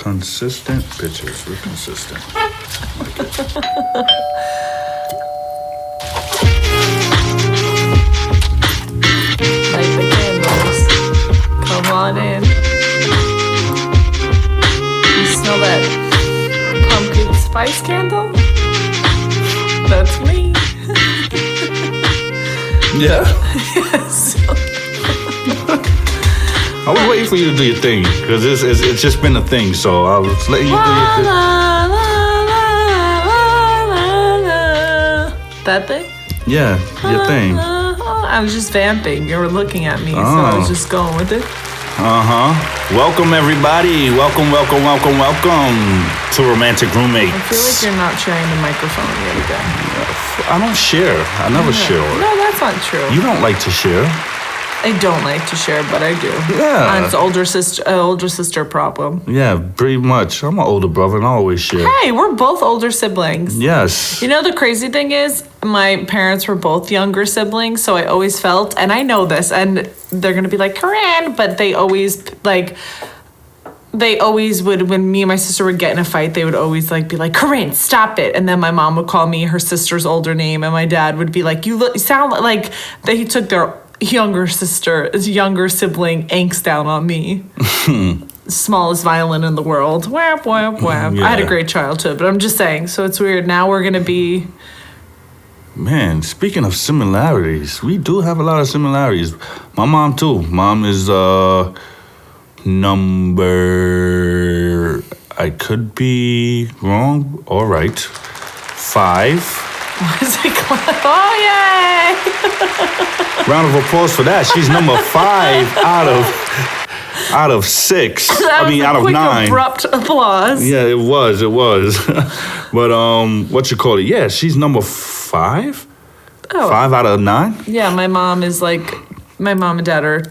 Consistent pictures. We're consistent. Light the candles. Come on in. You smell that pumpkin spice candle? That's me. Yeah. Yes. I was waiting for you to do your thing because it's just been a thing. So I was letting you do your thing. That thing? Yeah, your thing. I was just vamping. You were looking at me, so I was just going with it. Welcome, everybody. Welcome to Romantic Roommates. I feel like you're not sharing the microphone yet again. I don't share. I never share. No, that's not true. You don't like to share. I don't like to share, but I do. Yeah. It's older sister problem. Yeah, pretty much. I'm an older brother and I always share. Hey, we're both older siblings. Yes. You know, the crazy thing is, my parents were both younger siblings, so I always felt, and I know this, and they're going to be like, Corin, but they always would, when me and my sister would get in a fight, they would always be like, Corin, stop it. And then my mom would call me her sister's older name, and my dad would be like, you sound like he took their younger sibling angst down on me. Smallest violin in the world. Whap, whap, whap. Yeah. I had a great childhood, but I'm just saying, so it's weird. Now we're going to be... Man, speaking of similarities, we do have a lot of similarities. My mom, too. Mom is number... I could be wrong or right. 5. What's it called? Oh, yay! Round of applause for that. She's number 5 out of 6. That was out of 9. Abrupt applause. Yeah, it was. But what you call it? Yeah, she's number 5. Oh. 5 out of 9. Yeah, my mom and dad are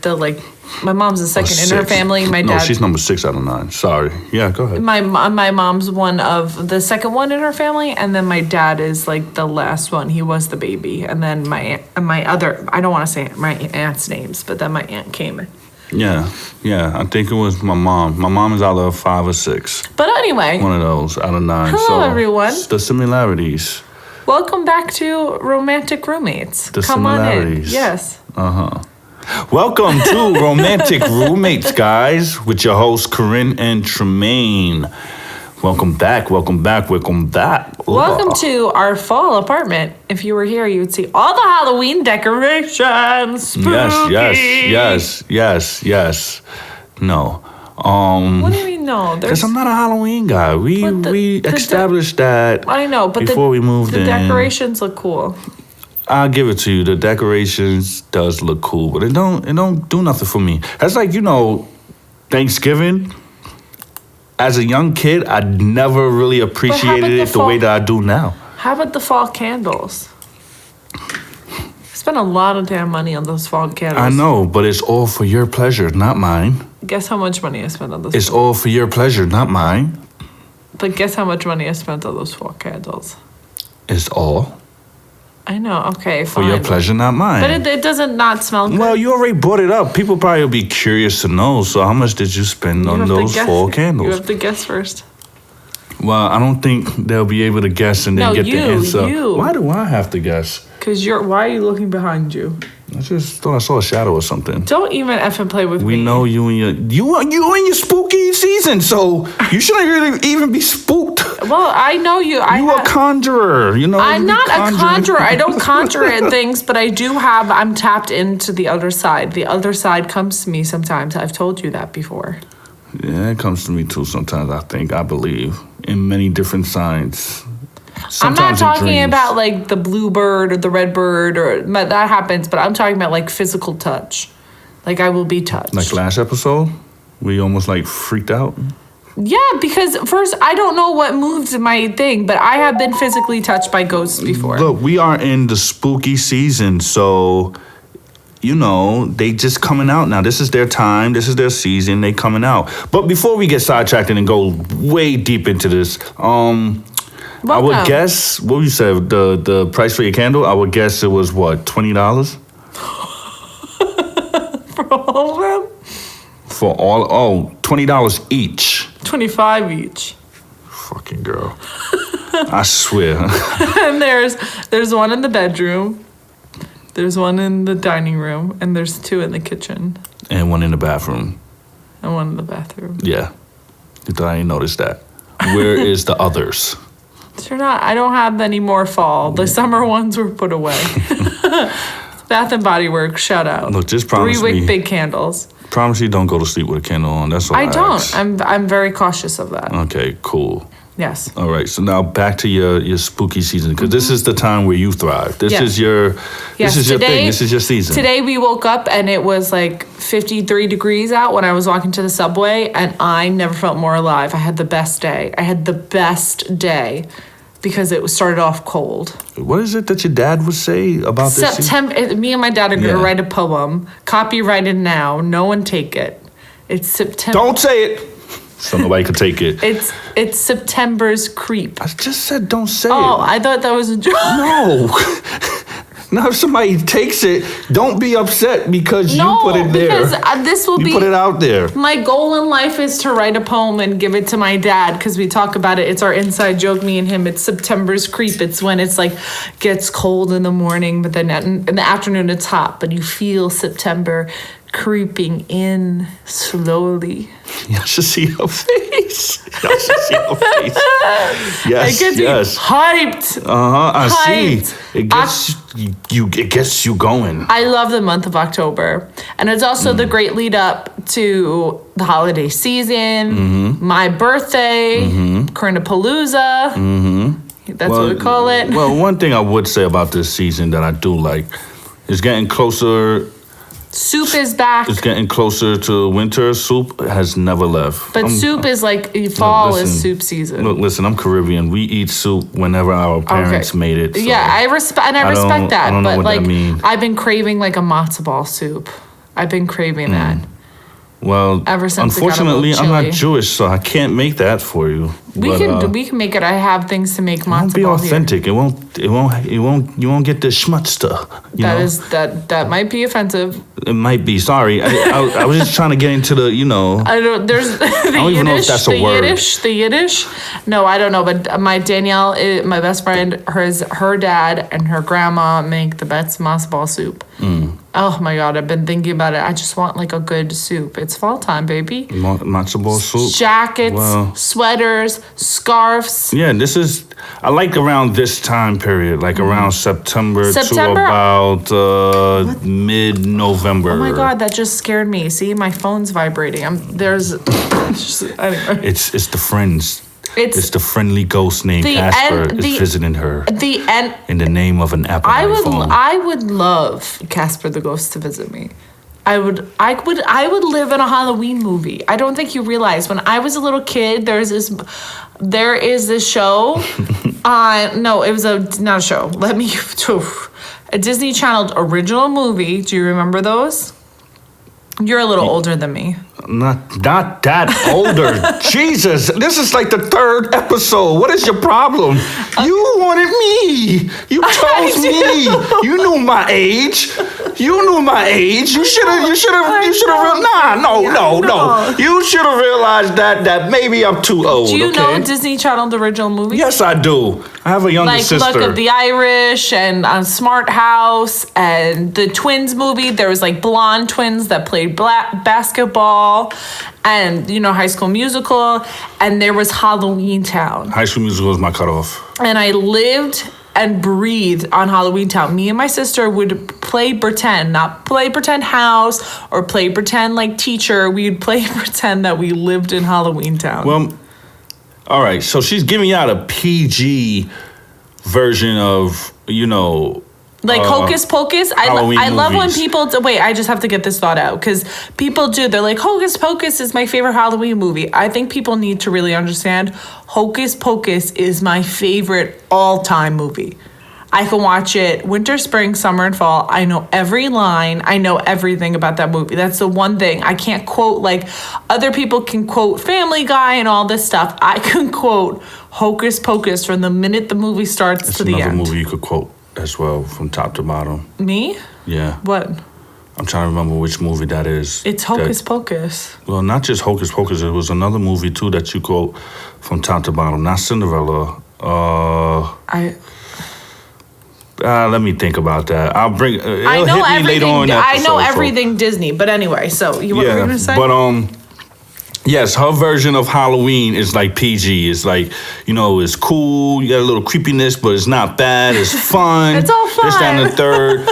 my mom's the second in her family. My dad. No, she's number 6 out of 9. Sorry. Yeah, go ahead. My mom's one of the second one in her family, and then my dad is the last one. He was the baby, and then my other, I don't want to say my aunt's names, but then my aunt came. Yeah, I think it was my mom. My mom is either 5 or 6. But anyway. One of those out of 9. Hello, everyone. The similarities. Welcome back to Romantic Roommates. The Come similarities. on in. Yes. Welcome to Romantic Roommates, guys, with your hosts, Corin and Tramaine. Welcome back. Welcome to our fall apartment. If you were here, you would see all the Halloween decorations. Spooky. Yes. No. What do you mean no? Because I'm not a Halloween guy. We established that. I know, but before we moved in. The decorations look cool. I'll give it to you. The decorations does look cool, but it don't do nothing for me. That's Thanksgiving. As a young kid, I never really appreciated it the way that I do now. How about the fall candles? I spent a lot of damn money on those fall candles. I know, but it's all for your pleasure, not mine. Guess how much money I spent on those? It's all for your pleasure, not mine. But guess how much money I spent on those fall candles? It's all. I know, okay, fine. For your pleasure, not mine. But it doesn't not smell good. Well, you already brought it up. People probably will be curious to know. So how much did you spend on those fall candles? You have to guess first. Well, I don't think they'll be able to guess and then get the answer. You. Why do I have to guess? Because why are you looking behind you? I just thought I saw a shadow or something. Don't even effing play with me. We know you and your spooky season, so you shouldn't really even be spooked. Well, I know you. You a conjurer, I'm not a conjurer. I don't conjure at things, but I'm tapped into the other side. The other side comes to me sometimes. I've told you that before. Yeah, it comes to me too sometimes, I believe, in many different signs. Sometimes I'm not talking about the blue bird or the red bird that happens, but I'm talking about physical touch. I will be touched. Like last episode, we almost freaked out. Yeah, because first I don't know what moves my thing, but I have been physically touched by ghosts before. Look, we are in the spooky season, so they just coming out now. This is their time. This is their season. They coming out. But before we get sidetracked and go way deep into this, I would guess, what you said, the price for your candle, I would guess it was what, $20? For all of them? For all, $20 each. $25 each. Fucking girl. I swear. And there's one in the bedroom, there's one in the dining room, and there's 2 in the kitchen. And one in the bathroom. And one in the bathroom. Yeah. You thought I didn't notice that. Where is the others? They're not. I don't have any more fall. The summer ones were put away. Bath and Body Works, shout out. Look, just promise 3 wick me. big candles. Promise you don't go to sleep with a candle on. That's all I don't. ask. I'm very cautious of that. Okay, cool. Yes. All right, so now back to your spooky season, because this is the time where you thrive. This is your Yes, this is your today- thing. This is your season. Today we woke up and it was like 53 degrees out when I was walking to the subway, and I never felt more alive. I had the best day. Because it started off cold. What is it that your dad woid say about this season? September. Me and my dad are going to Yeah. write a poem. Copyrighted now. No one take it. It's September. Don't say it, so nobody can take it. It's September's creep. I just said don't say Oh, it. I thought that was a joke. No. Now, if somebody takes it, don't be upset because you put it there. because this will You be. put it out there. My goal in life is to write a poem and give it to my dad because we talk about it. It's our inside joke, me and him. It's September's creep. It's when it's like gets cold in the morning, but then in the afternoon it's hot, but you feel September creeping in slowly. Y'all should see her face. Y'all should see her face. Yes, It gets yes. you hyped. I see. Hyped. It gets you going. I love the month of October. And it's also the great lead up to the holiday season, my birthday, Corinapalooza. That's what we call it. Well, one thing I would say about this season that I do like is getting closer. Soup is back. It's getting closer to winter. Soup has never left. But soup is like fall is listen, soup season. Look, listen, I'm Caribbean. We eat soup whenever our parents made it. So Yeah, I respect don't- that. I don't know but what like that mean. I've been craving like a matzo ball soup. I've been craving that. Well, Ever since it got a unfortunately, little I'm not chilly. Jewish, so I can't make that for you. We But, can make it. I have things to make it won't matzo be ball here. authentic. You won't get the schmutzter. That might be offensive. It might be. Sorry, I was just trying to get into the. I don't. There's the don't even know if that's a word. The Yiddish. No, I don't know. But my Danielle, my best friend, her dad and her grandma make the best matzo ball soup. Oh my God, I've been thinking about it. I just want like a good soup. It's fall time, baby. matzo ball soup. Jackets, Well, sweaters, scarves. yeah, I like around this time period, like around September to September? about mid-November. Oh my God, that just scared me. See, my phone's vibrating. Anyway. It's the friends. It's It's the friendly ghost named the Casper end- is the- visiting her the end. in the name of an Apple iPhone. I would love Casper the Ghost to visit me. I would live in a Halloween movie. I don't think you realize when I was a little kid, there is this show no, it was not a show. A Disney Channel original movie. Do you remember those? You're a little older than me. Not that older. Jesus, this is like the 3rd episode. What is your problem? You wanted me. You chose me. You knew my age. You should have. No. You should have realized that maybe I'm too old. Do you okay? know Disney Channel the original movie? Yes, I do. I have a younger Like sister. Luck of the Irish and Smart House and the Twins movie. There was like blonde twins that played basketball, and High School Musical, and there was Halloween Town. High School Musical is my cutoff. And I lived and breathed on Halloween Town. Me and my sister would play pretend, not play pretend house or play pretend like teacher. We'd play pretend that we lived in Halloween Town. Well, all right. So she's giving out a PG version of, like Hocus Pocus. I love when movies. people wait, I just have to get this thought out because people do. They're like, Hocus Pocus is my favorite Halloween movie. I think people need to really understand Hocus Pocus is my favorite all-time movie. I can watch it winter, spring, summer, and fall. I know every line. I know everything about that movie. That's the one thing. I can't quote like other people can quote Family Guy and all this stuff. I can quote Hocus Pocus from the minute the movie starts It's to the another end. movie you could quote as well from top to bottom. Me? Yeah. What? I'm trying to remember which movie that is. It's Hocus Pocus. Well, not just Hocus Pocus. It was another movie too that you quote from top to bottom. Not Cinderella. Let me think about that. I'll bring. I know everything. I know everything Disney. But anyway, so what were you gonna say? But yes, her version of Halloween is like PG. It's like, it's cool. You got a little creepiness, but it's not bad. It's fun. It's all fun. This, that, and the third.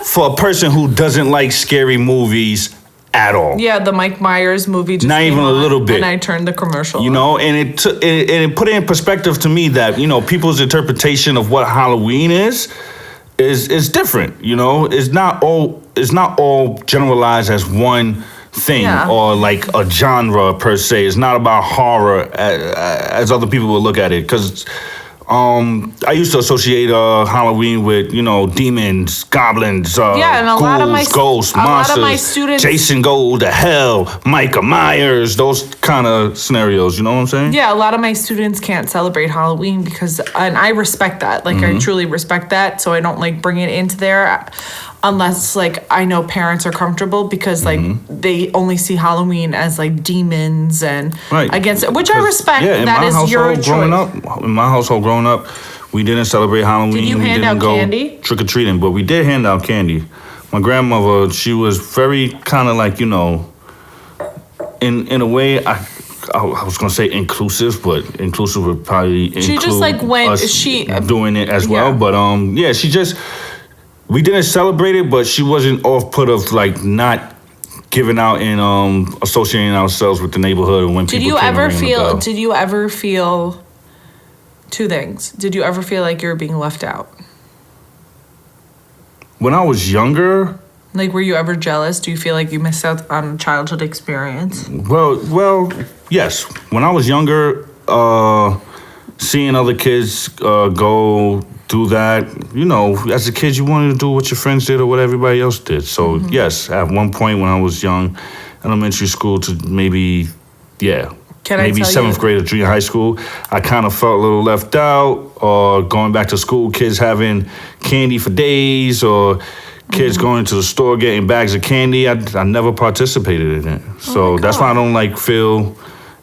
For a person who doesn't like scary movies at all. Yeah, the Mike Myers movie just not even a little bit. And I turned the commercial on. And it put it in perspective to me that, people's interpretation of what Halloween is different, It's not all generalized as one thing or like a genre per se. It's not about horror as other people will look at it, because I used to associate Halloween with, demons, goblins, and ghouls, ghosts, monsters. A lot of my students, Jason go to hell, Micah Myers, those kind of scenarios. You know what I'm saying? Yeah, a lot of my students can't celebrate Halloween and I respect that. Like, I truly respect that. So I don't like bring it into there unless like I know parents are comfortable, because like they only see Halloween as like demons and against it, which I respect. Yeah, that is your choice. In my household growing up, we didn't celebrate Halloween. Did you hand out candy? Trick or treating, but we did hand out candy. My grandmother, she was very kind of like, in a way, I was gonna say inclusive, but inclusive would probably include she just like went us doing it as well. But she just. We didn't celebrate it, but she wasn't off put of like not giving out and associating ourselves with the neighborhood and when people came around the bell. Did you ever feel two things? Did you ever feel like you were being left out? When I was younger. Like, were you ever jealous? Do you feel like you missed out on a childhood experience? Well, yes. When I was younger, seeing other kids go do that, as a kid, you wanted to do what your friends did or what everybody else did. So, yes, at one point when I was young, elementary school to maybe 7th grade or junior high school, I kind of felt a little left out, or going back to school, kids having candy for days, or kids going to the store getting bags of candy. I never participated in it. So that's why I don't feel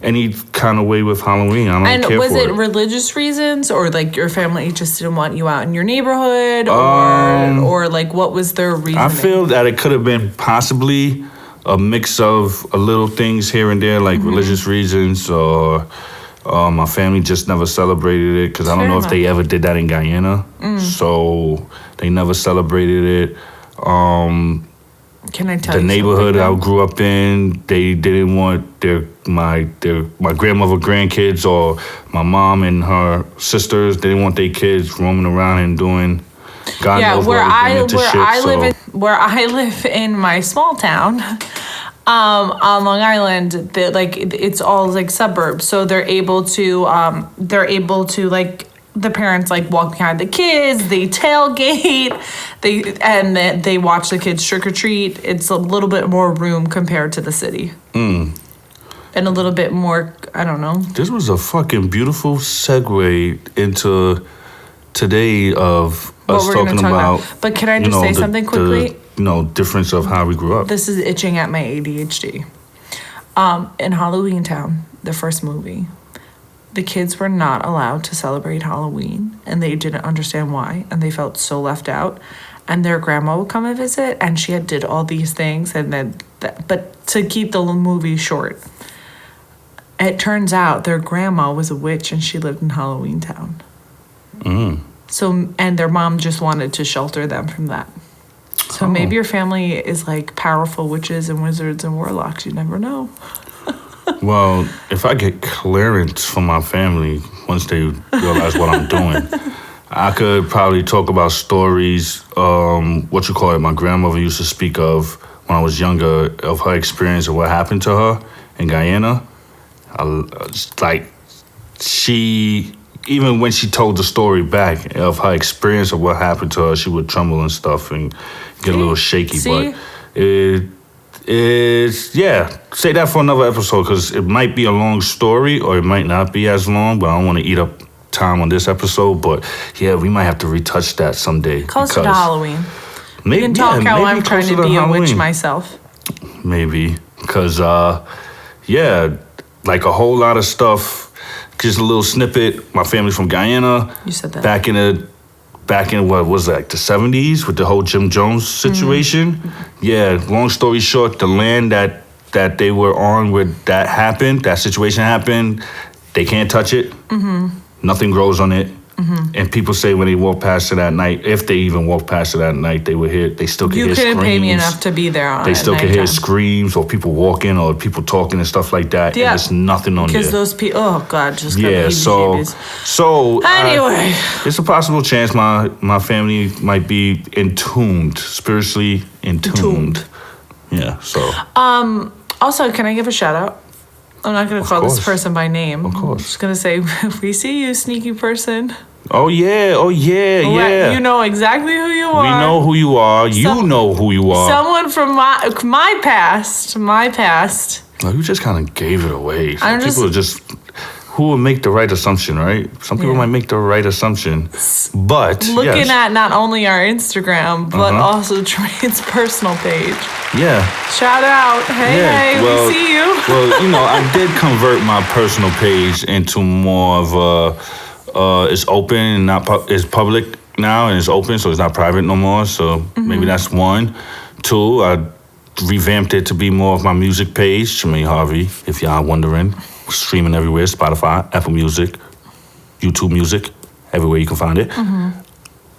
any kind of way with Halloween. I don't care for it. And was it religious reasons, or like your family just didn't want you out in your neighborhood, or like what was their reason? I feel that it could have been possibly a mix of a little things here and there, like religious reasons, or my family just never celebrated it, because I don't know if they ever did that in Guyana. So they never celebrated it. Can I tell you the neighborhood I grew up in, they didn't want my grandmother, grandkids, or my mom and her sisters. They didn't want their kids roaming around and doing God knows where what I live in my small town, on Long Island, it's all like suburbs, so they're able to like. The parents like walk behind the kids, they tailgate, they watch the kids trick or treat. It's a little bit more room compared to the city. And a little bit more, I don't know. This was a fucking beautiful segue into today of us talking about. But can I just say something quickly? Difference of how we grew up. This is itching at my ADHD. In Halloween Town, the first movie, the kids were not allowed to celebrate Halloween, and they didn't understand why, and they felt so left out. And their grandma would come and visit, and she did all these things, and then, but to keep the movie short, it turns out their grandma was a witch, and she lived in Halloween Town. So, and their mom just wanted to shelter them from that. So maybe your family is like powerful witches and wizards and warlocks. You never know. Well, if I get clearance from my family, once they realize what I'm doing, I could probably talk about stories, my grandmother used to speak of when I was younger, of her experience of what happened to her in Guyana. Even when she told the story back of her experience of what happened to her, she would tremble and stuff and get a little shaky. But say that for another episode, because it might be a long story or it might not be as long, but I don't want to eat up time on this episode. But yeah, we might have to retouch that someday. Closer to Halloween. We can talk how maybe I'm trying closer to be a witch Halloween. myself. Maybe. Because, like a whole lot of stuff. Just a little snippet. My family's from Guyana. You said that. Back in what was that, the 70s with the whole Jim Jones situation. Yeah, long story short, the land that they were on where that happened, that situation happened, they can't touch it. Nothing grows on it. And people say when they walk past it at night, if they even walk past it at night, they would hear. They still can hear screams. You couldn't pay me enough to be there on. They still can hear nighttime. screams or people walking or people talking and stuff like that. Yeah, and there's nothing on there. Because those people. Oh God, just got Yeah, the so anyway, it's a possible chance my family might be entombed, spiritually entombed. Yeah, so. Also, can I give a shout out? I'm not going to call this course. person by name. Of course. I'm just going to say, we see you, sneaky person. Oh yeah, yeah. You know exactly who you are. We know who you are. You know who you are. Someone from my past. Oh, you just kind of gave it away. I'm just- People are just who will make the right assumption, right? Some people might make the right assumption, but Looking yes. at not only our Instagram, but Uh-huh. also Tramaine's personal page. Yeah. Shout out. Hey, well, we see you. Well, I did convert my personal page into more of a, it's open and it's public now and it's open, so it's not private no more. So maybe that's one. Two, I revamped it to be more of my music page, Tramaine Harvey, if y'all wondering. Streaming everywhere, Spotify, Apple Music, YouTube Music, everywhere you can find it.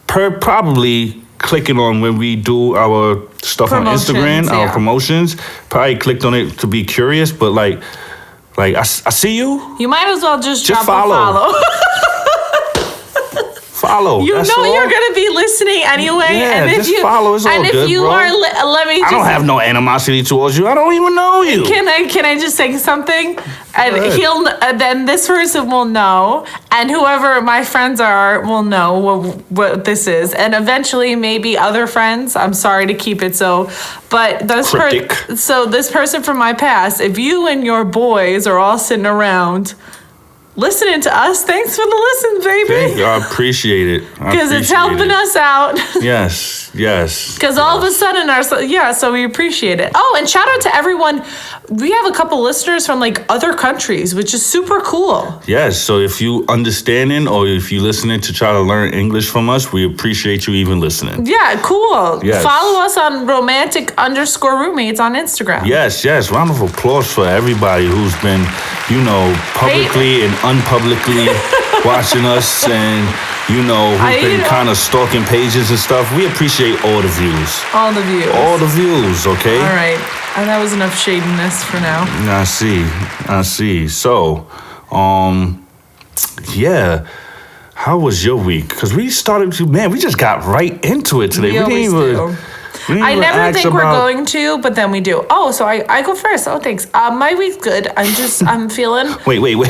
Probably clicking on when we do our stuff on Instagram, our promotions, probably clicked on it to be curious, but like I see you. You might as well just drop follow. a follow. Follow. You that's know all. you're gonna be listening anyway. Yeah, and if just you follow. It's all and if good, you bro. are, let me just. I don't have no animosity towards you. I don't even know you. Can I just say something? And then this person will know, and whoever my friends are will know what this is, and eventually maybe other friends. I'm sorry to keep it so, but Cryptic. so this person from my past. If you and your boys are all sitting around listening to us, thanks for the listen, baby. Thank you. I appreciate it. Because it's helping us out. Yes. Because all of a sudden, so we appreciate it. Oh, and shout out to everyone. We have a couple listeners from like other countries, which is super cool. Yes, so if you understanding or if you listening to try to learn English from us, we appreciate you even listening. Yeah, cool. Yes. Follow us on romantic_roommates on Instagram. Yes. Round of applause for everybody who's been, publicly and unpublicly watching us and, who's been kind of stalking pages and stuff. We appreciate all the views. All the views. All the views, okay? All right. And that was enough shadiness for now. I see. So, yeah. How was your week? Because we just got right into it today. We always do. I never think we're going to, but then we do. Oh, so I go first. Oh, thanks. My week's good. I'm feeling. Wait. You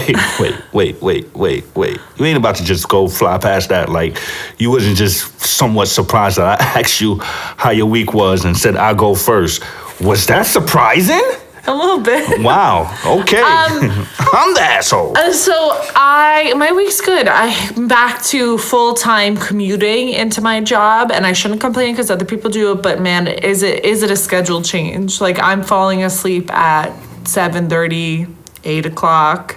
ain't about to just go fly past that. Like, you wasn't just somewhat surprised that I asked you how your week was and said I'll go first. Was that surprising? A little bit. Wow. Okay. I'm the asshole. My week's good. I'm back to full-time commuting into my job, and I shouldn't complain because other people do it, but man, is it a schedule change? Like, I'm falling asleep at 7:30, 8 o'clock,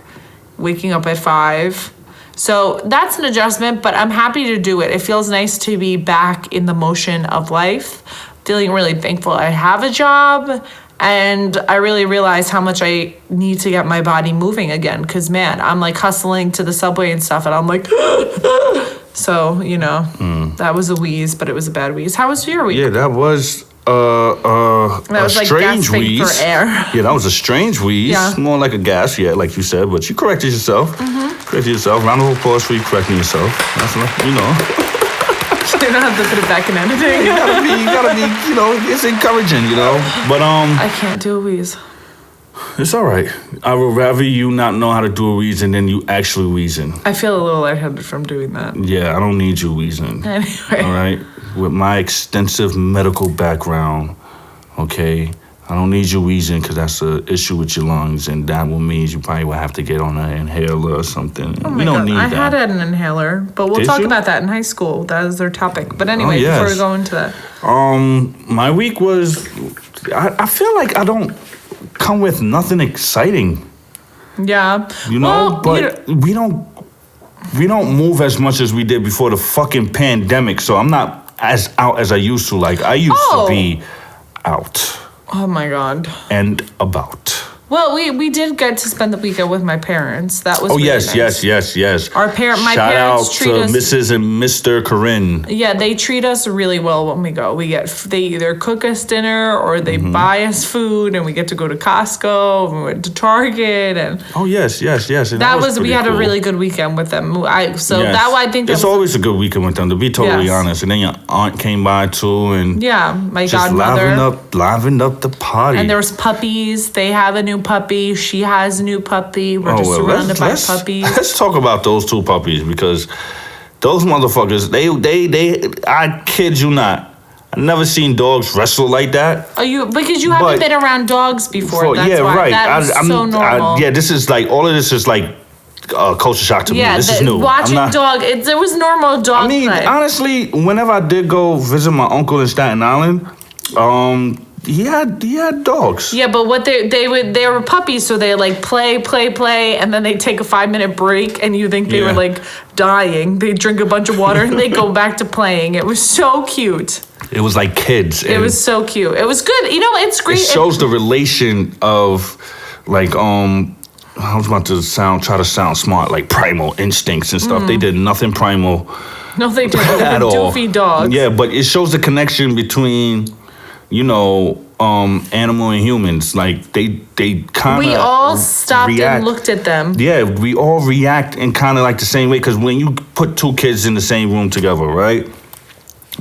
waking up at 5. So that's an adjustment, but I'm happy to do it. It feels nice to be back in the motion of life. Feeling really thankful I have a job. And I really realized how much I need to get my body moving again. Because, man, I'm, like, hustling to the subway and stuff. And I'm like, so, that was a wheeze, but it was a bad wheeze. How was your week? Yeah, that was a strange wheeze. For air. Yeah, that was a strange wheeze. Yeah. More like a gas, like you said. But you corrected yourself. Corrected yourself. Round of applause for you correcting yourself. That's what, You don't have to put it back in editing. you gotta be, it's encouraging, But I can't do a wheeze. It's all right. I would rather you not know how to do a wheezing than you actually wheezing. I feel a little lightheaded from doing that. Yeah, I don't need you wheezing. Anyway. All right? With my extensive medical background, okay, I don't need you wheezing because that's an issue with your lungs, and that will mean you probably will have to get on an inhaler or something. Oh we my don't God. need I that. had an inhaler, but we'll Did talk you? about that in high school. That is their topic. But anyway, yes. before we go into that. My week was. I feel like I don't come with nothing exciting. Yeah. You know, but we don't move as much as we did before the fucking pandemic. So I'm not as out as I used to. Like I used to be out Oh my God. and about. Well, we did get to spend the weekend with my parents. That was Oh really yes, nice. yes. My Shout parents out treat to us. Mrs. and Mr. Corin. Yeah, they treat us really well when we go. They either cook us dinner or they buy us food, and we get to go to Costco. And we went to Target, and Oh yes. And that was we pretty had a cool. really good weekend with them. Yes. I think it's always a good weekend with them, to be totally Yes. honest. And then your aunt came by too, and yeah, my just godmother. livened up the party. And there was puppies. They have a new puppy. She has a new puppy. We're just surrounded by puppies. Let's talk about those two puppies because those motherfuckers, I kid you not, I never seen dogs wrestle like that. Because you haven't been around dogs before. That's yeah, why. right. That was so normal. Yeah, this is like all of this is like culture shock to me. This is new. Watching there was normal dog. I mean, play. honestly, whenever I did go visit my uncle in Staten Island, he had dogs. Yeah, but what they were puppies, so they like play, and then they take a 5-minute break, and you think they were like dying. They drink a bunch of water and they go back to playing. It was so cute. It was like kids. It was so cute. It was good. You know, it's great. It shows the relation of like I was about to try to sound smart, like primal instincts and stuff. They did nothing primal No, they didn't. at all. Doofy dogs. Yeah, but it shows the connection between, animal and humans. Like they kind of We all stopped and looked at them. Yeah, we all react in kind of like the same way because when you put two kids in the same room together, right?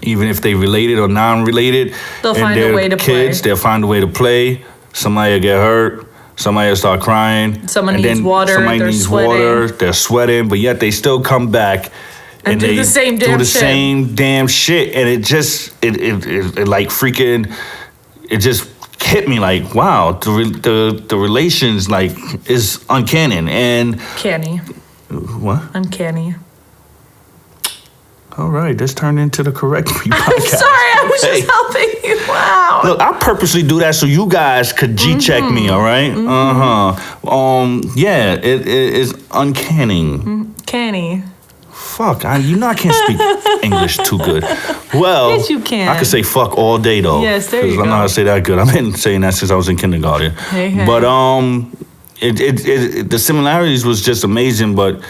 Even if they related or non-related, They'll and find a they're way to kids, play. they'll find a way to play. Somebody will get hurt. Somebody will start crying. Someone and needs then water, Somebody they're needs sweating. water. They're sweating, but yet they still come back And do they the same damn do the shit. same damn shit. And it just it like freaking it just hit me like wow the relations like is uncanny and Canny. what? Uncanny. All right, this turned into the correct me podcast. I'm sorry, I was Hey. just helping you out. Look, I purposely do that so you guys could G-check me, all right? Yeah, it is uncanny. Canny. Fuck, I can't speak English too good. Well, Yes, you can. I could say fuck all day though. Yes, there you 'cause I know go. how to say that good. I've been saying that since I was in kindergarten. Hey. But the similarities was just amazing. But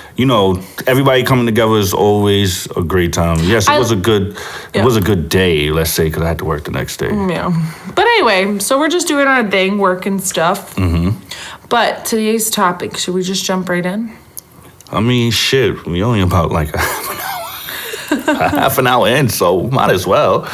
everybody coming together is always a great time. Yes, it was a good day. Let's say because I had to work the next day. Yeah. But anyway, so we're just doing our thing, work and stuff. Mm-hmm. But today's topic, should we just jump right in? I mean, shit, we only about like a half an hour. A half an hour in, so might as well.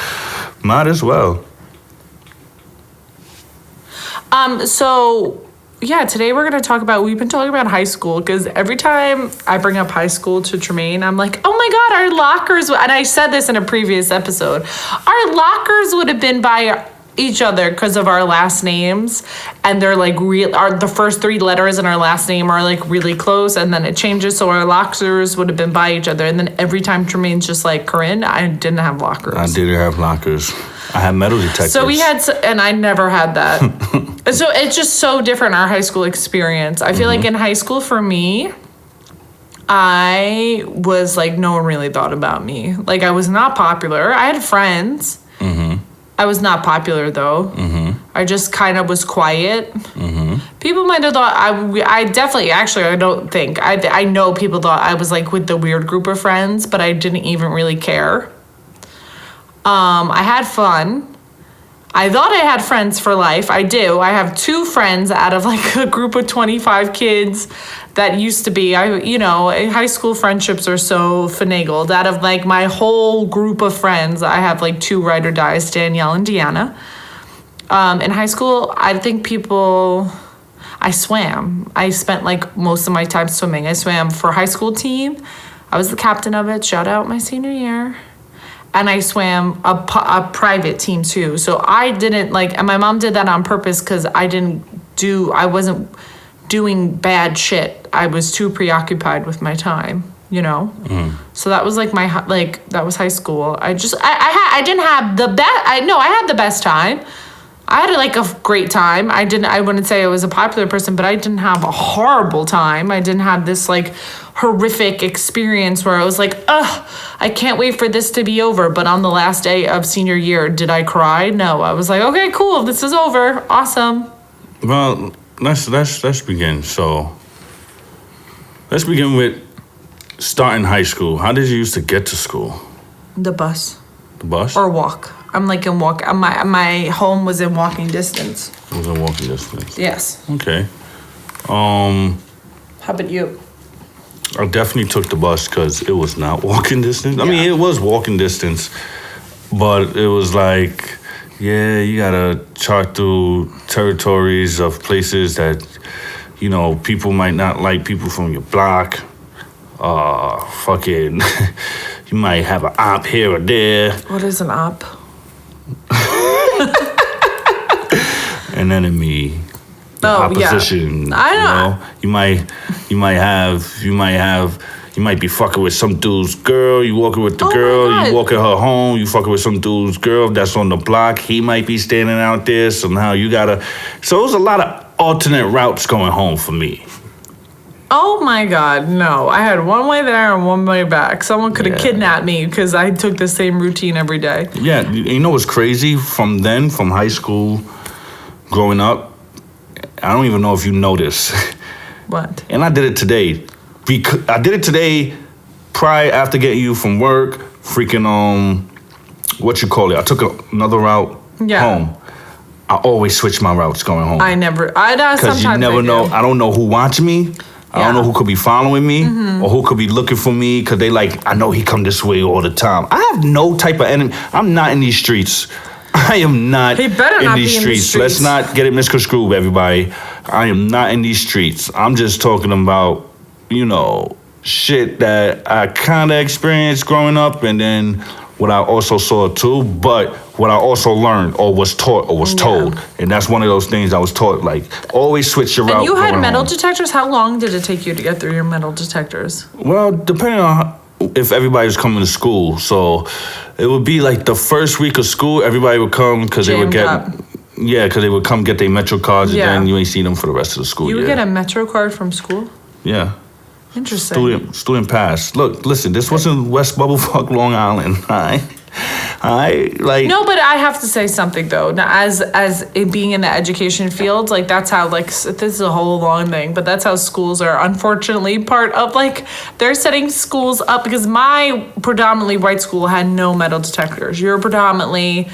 So yeah, today we're gonna we've been talking about high school because every time I bring up high school to Tramaine, I'm like, oh my God, our lockers, and I said this in a previous episode, our lockers would have been by each other because of our last names, and they're like the first 3 letters in our last name are like really close, and then it changes, so our lockers would have been by each other, and then every time Tremaine's just like, Corinne, I didn't have lockers. I didn't have lockers. I had metal detectors. So we had, and I never had that. So it's just so different, our high school experience. I feel like in high school for me, I was like, no one really thought about me. Like I was not popular. I had friends. I was not popular though. I just kind of was quiet. People might have thought I definitely, actually, I don't think. I know people thought I was like with the weird group of friends, but I didn't even really care. I had fun. I thought I had friends for life. I do. I have 2 friends out of like a group of 25 kids that used to be, high school friendships are so finagled. Out of like my whole group of friends, I have like 2 ride or dies, Danielle and Deanna. In high school, I think I swam. I spent like most of my time swimming. I swam for high school team. I was the captain of it. Shout out my senior year. and I swam a private team too. So I didn't like, and my mom did that on purpose because I wasn't doing bad shit. I was too preoccupied with my time, you know? So that was like that was high school. I didn't have the best, I had the best time. I had like a great time. I wouldn't say I was a popular person, but I didn't have a horrible time. I didn't have this like horrific experience where I was like, ugh, I can't wait for this to be over. But on the last day of senior year, did I cry? No. I was like, okay, cool, this is over. Awesome. Well, let's begin. So let's begin with starting high school. How did you used to get to school? The bus. The bus? Or walk. I'm like in walk. My home was in walking distance. It was in walking distance. Yes. Okay. How about you? I definitely took the bus because it was not walking distance. I mean, it was walking distance, but it was like, yeah, you gotta chart through territories of places that, you know, people might not like people from your block. Fucking, you might have an op here or there. What is an op? An enemy. Opposition. Yeah. I know. You might be fucking with some dude's girl. You walking with the girl. You walking her home. You fucking with some dude's girl that's on the block. He might be standing out there. So now you gotta. So it was a lot of alternate routes going home for me. Oh my God, no. I had one way there and one way back. Someone could have kidnapped me because I took the same routine every day. Yeah, you know what's crazy? From high school, growing up, I don't even know if you noticed. What? And I did it today. I did it today after getting you from work. Freaking, what you call it? I took another route home. I always switch my routes going home. Because you never know. I don't know who watching me. I don't know who could be following me or who could be looking for me because they like, I know he come this way all the time. I have no type of enemy. I'm not in these streets. I am not in these streets. Let's not get it misconstrued, everybody. I am not in these streets. I'm just talking about, you know, shit that I kind of experienced growing up and then what I also saw too, but what I also learned or was taught or was told. And that's one of those things I was taught, like, always switch your route. And you had metal detectors? How long did it take you to get through your metal detectors? Well, depending on if everybody was coming to school. So it would be like the first week of school, everybody would come because they would get... Yeah, because they would come get their Metro cards and then you ain't see them for the rest of the school year. You would get a Metro card from school? Yeah. Interesting. Student pass. Look, listen, this wasn't West Bubblefuck, Long Island. No, but I have to say something though. Now, as it being in the education field, like that's how this is a whole long thing, but that's how schools are unfortunately part of they're setting schools up because my predominantly white school had no metal detectors. You're predominantly,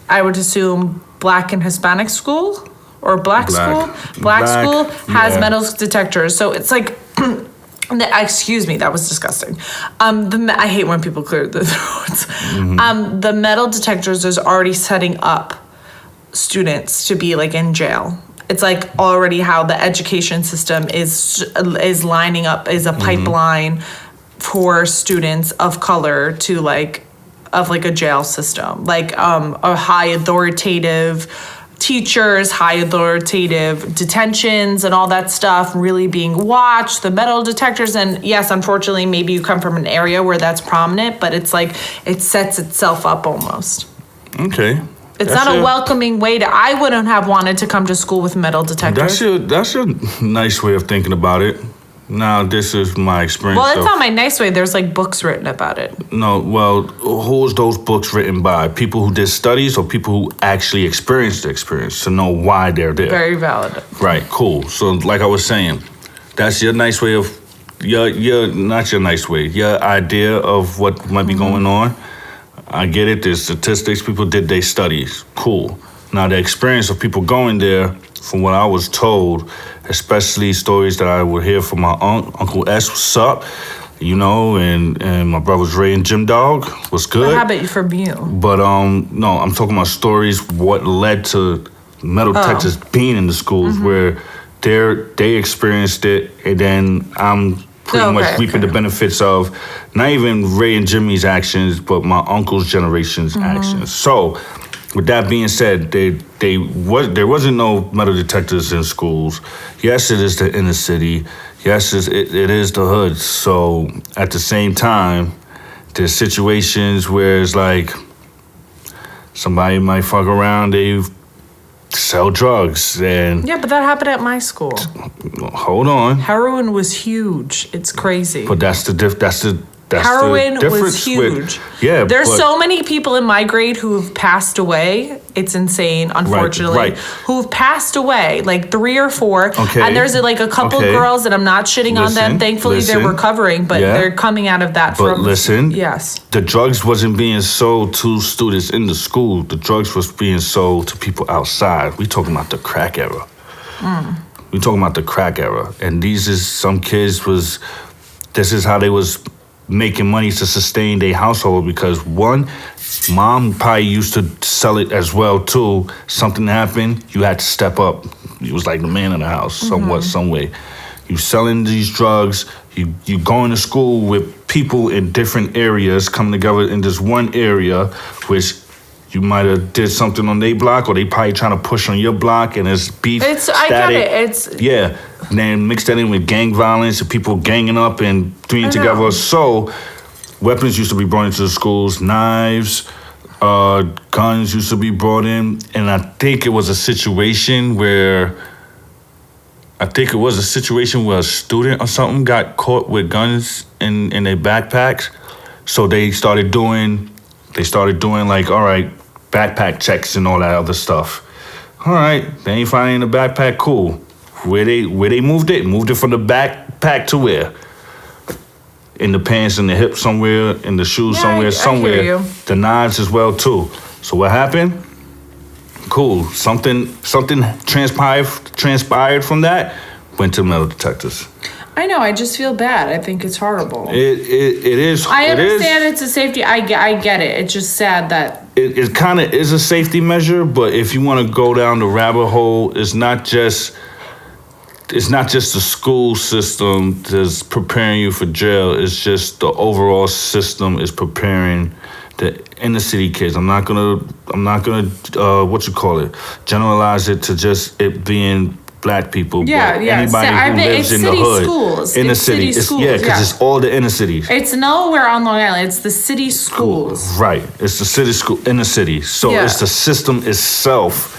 I would assume, Black and Hispanic school or Black school. Black school has metal detectors, so it's like. Excuse me, that was disgusting. I hate when people clear their throats. The metal detectors is already setting up students to be like in jail. It's like already how the education system is lining up is a pipeline for students of color to a jail system, a high authoritative teachers, high authoritative detentions and all that stuff really being watched, the metal detectors. And yes, unfortunately, maybe you come from an area where that's prominent, but it's like it sets itself up almost. Okay. It's not a welcoming way I wouldn't have wanted to come to school with metal detectors. That's a nice way of thinking about it. Now, this is my experience. Well, it's not my nice way. There's books written about it. No, well, who's those books written by? People who did studies or people who actually experienced the experience to know why they're there? Very valid. Right, cool. So, like I was saying, that's your nice way of, not your nice way, your idea of what might be going on. I get it. There's statistics. People did their studies. Cool. Now, the experience of people going there, from what I was told, especially stories that I would hear from my Uncle S, what's up, and my brothers Ray and Jim Dog, what's good. How about you from you? But, no, I'm talking about stories, what led to metal detectors being in the schools where they experienced it, and then I'm pretty much reaping the benefits of not even Ray and Jimmy's actions, but my uncle's generation's actions. So, with that being said, there wasn't no metal detectors in schools. Yes, it is the inner city. Yes, it is the hood. So, at the same time, there's situations where it's like somebody might fuck around, they sell drugs, and Yeah, but that happened at my school. hold on. Heroin was huge. It's crazy. But that's the Heroin the difference was huge. There's but, so many people in my grade who've passed away. It's insane, unfortunately. Right. Who've passed away, like 3 or 4. Okay. And there's like a couple girls that I'm not shitting on them. Thankfully, they're recovering, but they're coming out of that But listen, yes. The drugs wasn't being sold to students in the school. The drugs was being sold to people outside. We talking about the crack era. We talking about the crack era. And these is some kids this is how they was making money to sustain their household, because one, mom probably used to sell it as well too. Something happened, you had to step up. You was like the man of the house, somewhat, some way. You selling these drugs, you going to school with people in different areas coming together in this one area, which you might have did something on their block, or they probably trying to push on your block, and it's beef. I get it. Yeah. And then mix that in with gang violence and people ganging up and doing together. So weapons used to be brought into the schools, knives, guns used to be brought in. And I think it was a situation where a student or something got caught with guns in their backpacks. So they started doing like, all right, backpack checks and all that other stuff. All right, they ain't finding the backpack, cool. Where they moved it from the backpack to where? In the pants, in the hip somewhere, in the shoes somewhere. I hear you. The knives as well too. So what happened? Cool. Something transpired from that. Went to metal detectors. I know. I just feel bad. I think it's horrible. It is. I understand it's a safety. I get it. It's just sad that it kind of is a safety measure. But if you want to go down the rabbit hole, it's not just the school system that's preparing you for jail. It's just the overall system is preparing the inner city kids. I'm not gonna generalize it to just it being black people. Yeah, but yeah. Anybody who lives in the hood, schools. in the city, because it's all the inner cities. It's nowhere on Long Island. It's the city schools. Right. It's the city school in the city. So it's the system itself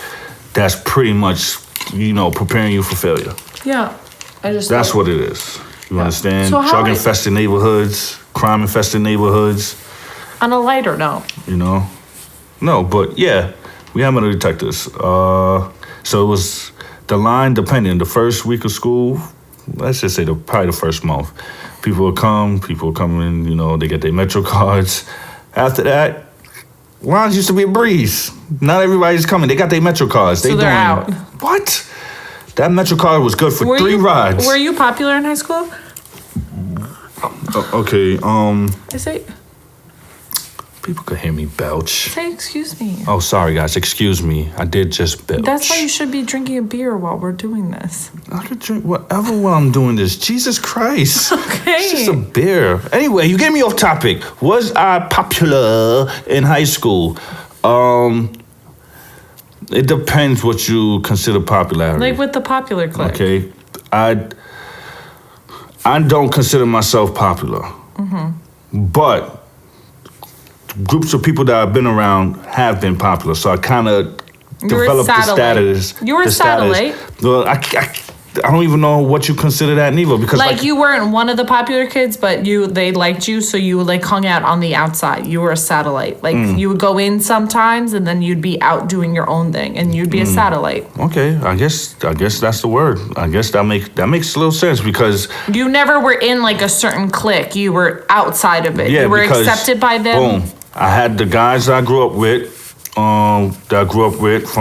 that's pretty much preparing you for failure. Yeah, That's what it is. You understand? So Drug infested neighborhoods, crime infested neighborhoods. On a lighter note. No, but yeah, we have metal detectors. So it was the line depending. The first week of school, let's just say probably the first month, people will come in, they get their Metro cards. After that, lines used to be a breeze. Not everybody's coming. They got their Metro cards. So they're out. What? That Metro card was good for 3 rides. Were you popular in high school? Okay, I say. People could hear me belch. Say excuse me. Oh, sorry guys, excuse me. I did just belch. That's why you should be drinking a beer while we're doing this. I could drink whatever while I'm doing this. Jesus Christ. Okay. It's just a beer. Anyway, you get me off topic. Was I popular in high school? It depends what you consider popularity. Like with the popular clique. Okay. I don't consider myself popular. But groups of people that I've been around have been popular. So I kind of developed the status. You were a satellite. Well, I don't even know what you consider that neither, because like you weren't one of the popular kids, but they liked you, so you like hung out on the outside. You were a satellite. Like you would go in sometimes, and then you'd be out doing your own thing, and you'd be a satellite. Okay, I guess that's the word. I guess that makes a little sense, because you never were in like a certain clique. You were outside of it. Yeah, you were because, accepted by them. Boom. I had the guys I grew up with. From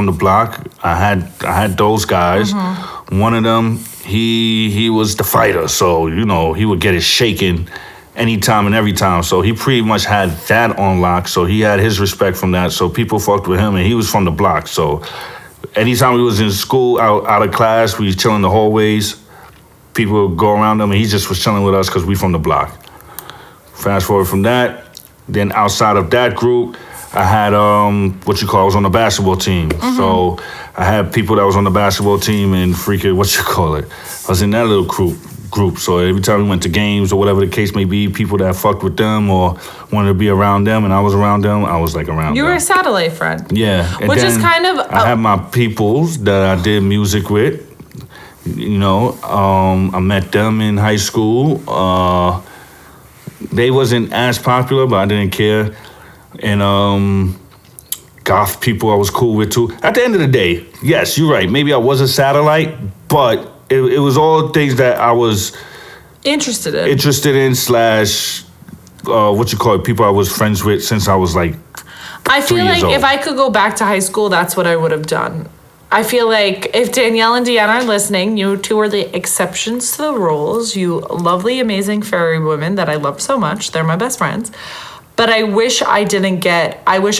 the block. I had those guys. One of them, he was the fighter, so he would get it shaken anytime and every time. So he pretty much had that on lock. So he had his respect from that. So people fucked with him, and he was from the block. So anytime we was in school, out of class, we was chilling in the hallways. people would go around him, and he just was chilling with us because we from the block. Fast forward from that, then outside of that group, I had I was on the basketball team. So I had people that was on the basketball team and freaking I was in that little group. So every time we went to games or whatever the case may be, people that fucked with them or wanted to be around them, and I was around them, I was like around them. You were a satellite friend. Yeah. And which then is kind of I had my peoples that I did music with. You know, I met them in high school. They wasn't as popular, but I didn't care. And goth people I was cool with too. At the end of the day, yes, you're right. Maybe I was a satellite, but it was all things that I was interested in / people I was friends with since I was like I feel 3 years like old. if I could go back to high school, that's what I would have done. I feel like if Danielle and Deanna are listening, you two are the exceptions to the rules. You lovely, amazing fairy women that I love so much. They're my best friends. But I wish I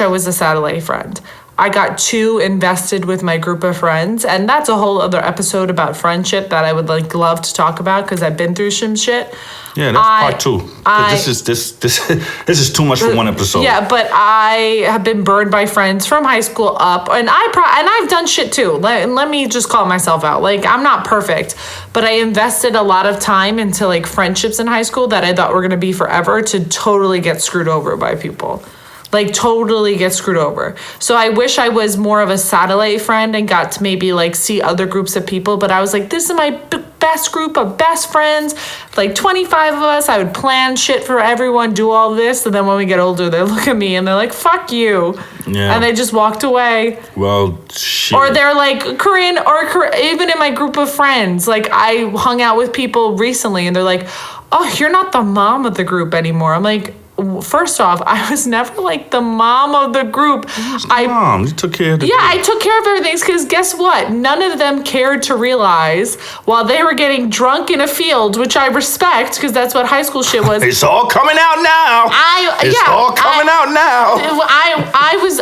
was a satellite friend. I got too invested with my group of friends, and that's a whole other episode about friendship that I would love to talk about because I've been through some shit. Yeah, that's part two. This is too much for one episode. Yeah, but I have been burned by friends from high school up, and I've done shit too. Let me just call myself out. Like, I'm not perfect, but I invested a lot of time into like friendships in high school that I thought were gonna be forever to totally get screwed over by people. Like, totally get screwed over. So I wish I was more of a satellite friend and got to maybe like see other groups of people, but I was like, this is my best group of best friends, like 25 of us. I would plan shit for everyone, do all this, and then when we get older, they look at me and they're like, fuck you. Yeah. And they just walked away. Well, shit. Or they're like, Corin, even in my group of friends, like I hung out with people recently and they're like, oh, you're not the mom of the group anymore. I'm like, first off, I was never like the mom of the group. Mom, you took care of the group. I took care of everything because guess what? None of them cared to realize while they were getting drunk in a field, which I respect because that's what high school shit was. It's all coming out now.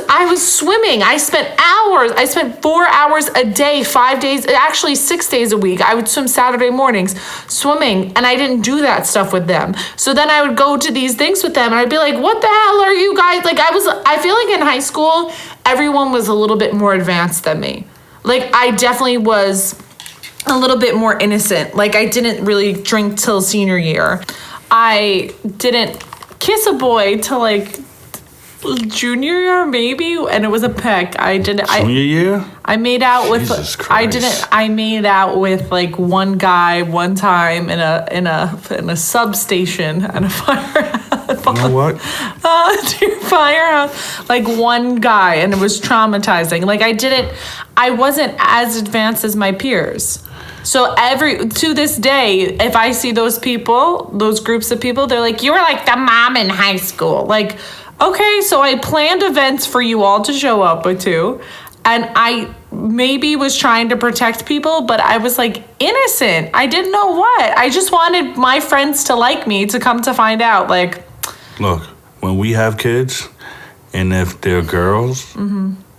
I was swimming. I spent 4 hours a day, 5 days, actually 6 days a week. I would swim Saturday mornings swimming, and I didn't do that stuff with them. So then I would go to these things with them and I'd be like, what the hell are you guys? Like I feel like in high school, everyone was a little bit more advanced than me. Like I definitely was a little bit more innocent. Like I didn't really drink till senior year. I didn't kiss a boy till like junior year maybe, and it was a peck. Junior year? I made out with Jesus Christ. I made out with like one guy one time in a substation at a firehouse. You know what? Firehouse. Like one guy, and it was traumatizing. Like I wasn't as advanced as my peers. So to this day, if I see those people, those groups of people, they're like, you were like the mom in high school. Like, okay, so I planned events for you all to show up to, and I maybe was trying to protect people, but I was like innocent. I didn't know what. I just wanted my friends to like me, to come to find out. Like, look, when we have kids, and if they're girls,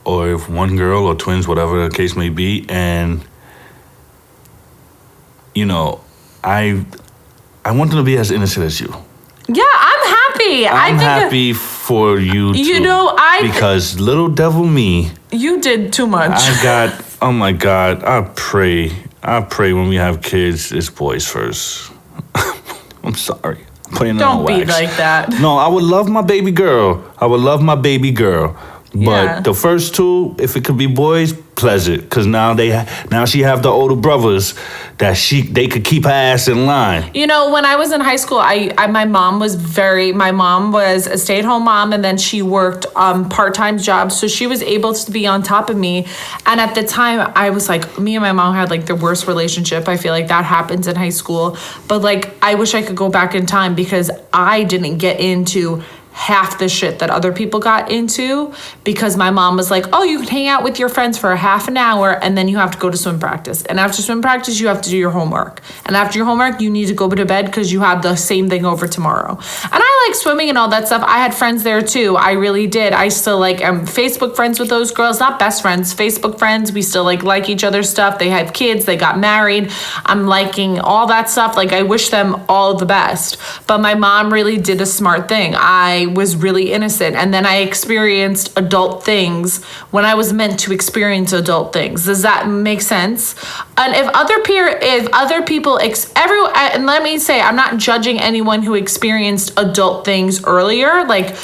or if one girl or twins, whatever the case may be, and you know, I want them to be as innocent as you. Yeah, I'm happy. I'm happy for you too. You know, because little devil me. You did too much. Oh my God, I pray when we have kids, it's boys first. I'm sorry. Don't be like that. No, I would love my baby girl. But the first two, if it could be boys, pleasant. Because now she have the older brothers that they could keep her ass in line. You know, when I was in high school, my mom was a stay-at-home mom, and then she worked part-time jobs, so she was able to be on top of me. And at the time, I was like, me and my mom had like the worst relationship. I feel like that happens in high school. But like, I wish I could go back in time because I didn't get into half the shit that other people got into because my mom was like, oh, you can hang out with your friends for a half an hour and then you have to go to swim practice. And after swim practice, you have to do your homework. And after your homework, you need to go to bed because you have the same thing over tomorrow. And I like swimming and all that stuff, I had friends there too. I really did. I still like am Facebook friends with those girls, not best friends, Facebook friends. We still like each other's stuff. They have kids, they got married. I'm liking all that stuff. Like I wish them all the best. But my mom really did a smart thing. I was really innocent, and then I experienced adult things when I was meant to experience adult things. Does that make sense? And if other people, and let me say, I'm not judging anyone who experienced adult things earlier, like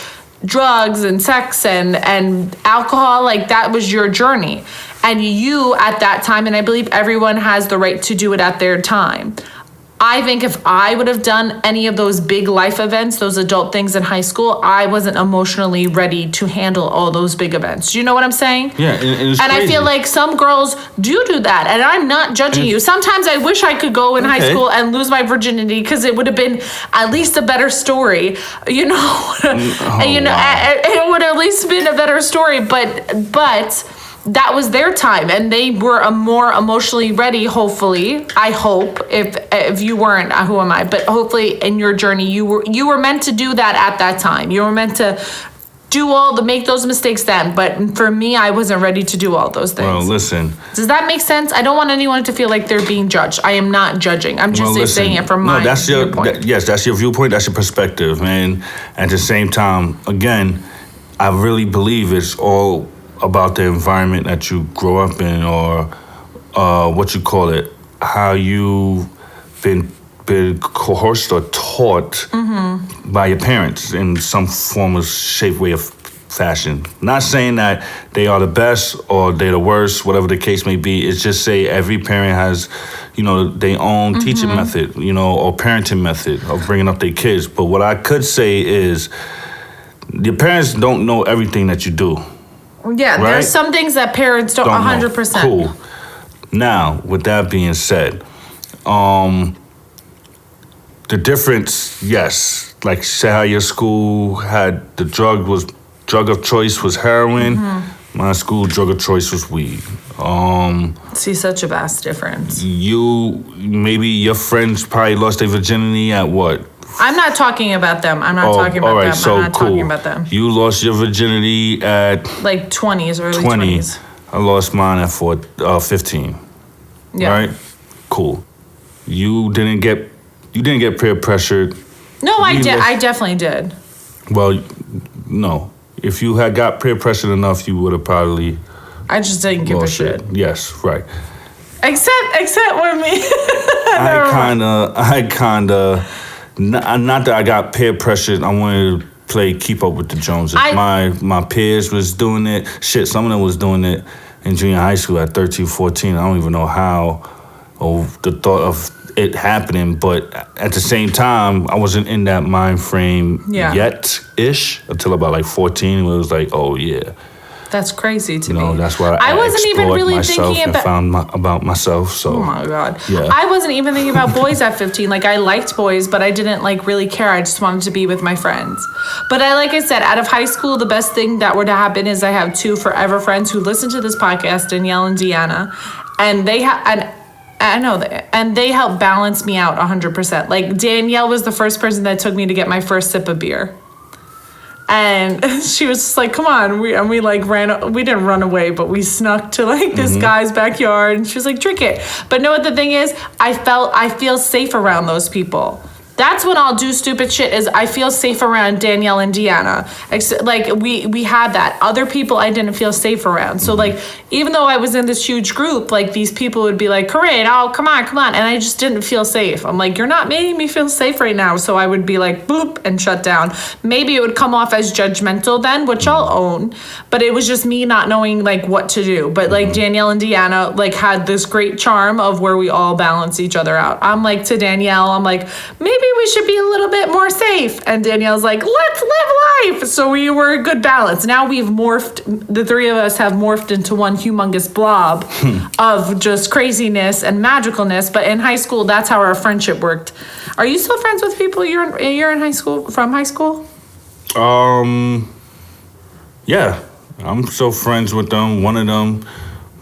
drugs and sex and alcohol. Like that was your journey, and you at that time, and I believe everyone has the right to do it at their time. I think if I would have done any of those big life events, those adult things in high school, I wasn't emotionally ready to handle all those big events. Do you know what I'm saying? Yeah, and I feel like some girls do that, and I'm not judging you. Sometimes I wish I could go in high school and lose my virginity because it would have been at least a better story, you know. It would have at least been a better story, but that was their time, and they were more emotionally ready, hopefully. I hope. If you weren't, who am I? But hopefully in your journey you were meant to do that at that time. You were meant to make those mistakes then. But for me, I wasn't ready to do all those things. Well, listen. Does that make sense? I don't want anyone to feel like they're being judged. I am not judging. I'm just saying it from my viewpoint. Yes, that's your viewpoint. That's your perspective. And at the same time, again, I really believe it's all about the environment that you grow up in, or what you call it, how you've been coerced or taught by your parents in some form of shape, way of fashion. Not saying that they are the best or they're the worst, whatever the case may be. It's just say every parent has, their own teaching method, or parenting method of bringing up their kids. But what I could say is your parents don't know everything that you do. Yeah, right? There's some things that parents don't 100%. Cool. Now, with that being said, the difference, yes, like say how your school had the drug of choice was heroin. My school drug of choice was weed. See, such a vast difference. Maybe your friends probably lost their virginity at what? I'm not talking about them. I'm not talking about them. So I'm not talking about them. You lost your virginity at like 20s, early 20s. I lost mine at 15. Yeah. Right? Cool. You didn't get peer pressured. No, I did. I definitely did. Well, no. If you had got peer pressured enough, you would have probably. I just didn't give a shit. Yes, right. Except with me. I kinda. Not that I got peer pressured. I wanted to play keep up with the Joneses. My peers was doing it. Shit, some of them was doing it in junior high school at 13, 14. I don't even know how or the thought of it happening. But at the same time, I wasn't in that mind frame yet-ish until about like 14. Where it was like, oh yeah. That's crazy to me. That's why I wasn't even really thinking about found about myself. So. Oh my God. Yeah. I wasn't even thinking about boys at 15. Like I liked boys, but I didn't really care. I just wanted to be with my friends. But like I said, out of high school, the best thing that were to happen is I have two forever friends who listen to this podcast, Danielle and Deanna, and they I know that, and they help balance me out 100%. Like Danielle was the first person that took me to get my first sip of beer. And she was just like, come on. We didn't run away, but we snuck to this guy's backyard. And she was like, drink it. But no, the thing is, I feel safe around those people. That's when I'll do stupid shit, is I feel safe around Danielle and Deanna. We had that. Other people I didn't feel safe around. So even though I was in this huge group, these people would be like, Corin, oh, come on. And I just didn't feel safe. I'm like, you're not making me feel safe right now. So I would be like, boop, and shut down. Maybe it would come off as judgmental then, which I'll own. But it was just me not knowing what to do. But Danielle and Deanna had this great charm of where we all balance each other out. I'm like to Danielle, I'm like, maybe we should be a little bit more safe. And Danielle's like, let's live life. So we were a good balance. Now we've morphed, the three of us have morphed into one humongous blob of just craziness and magicalness. But in high school, that's how our friendship worked. Are you still friends with people you're in high school, from high school? Yeah, I'm still friends with them. One of them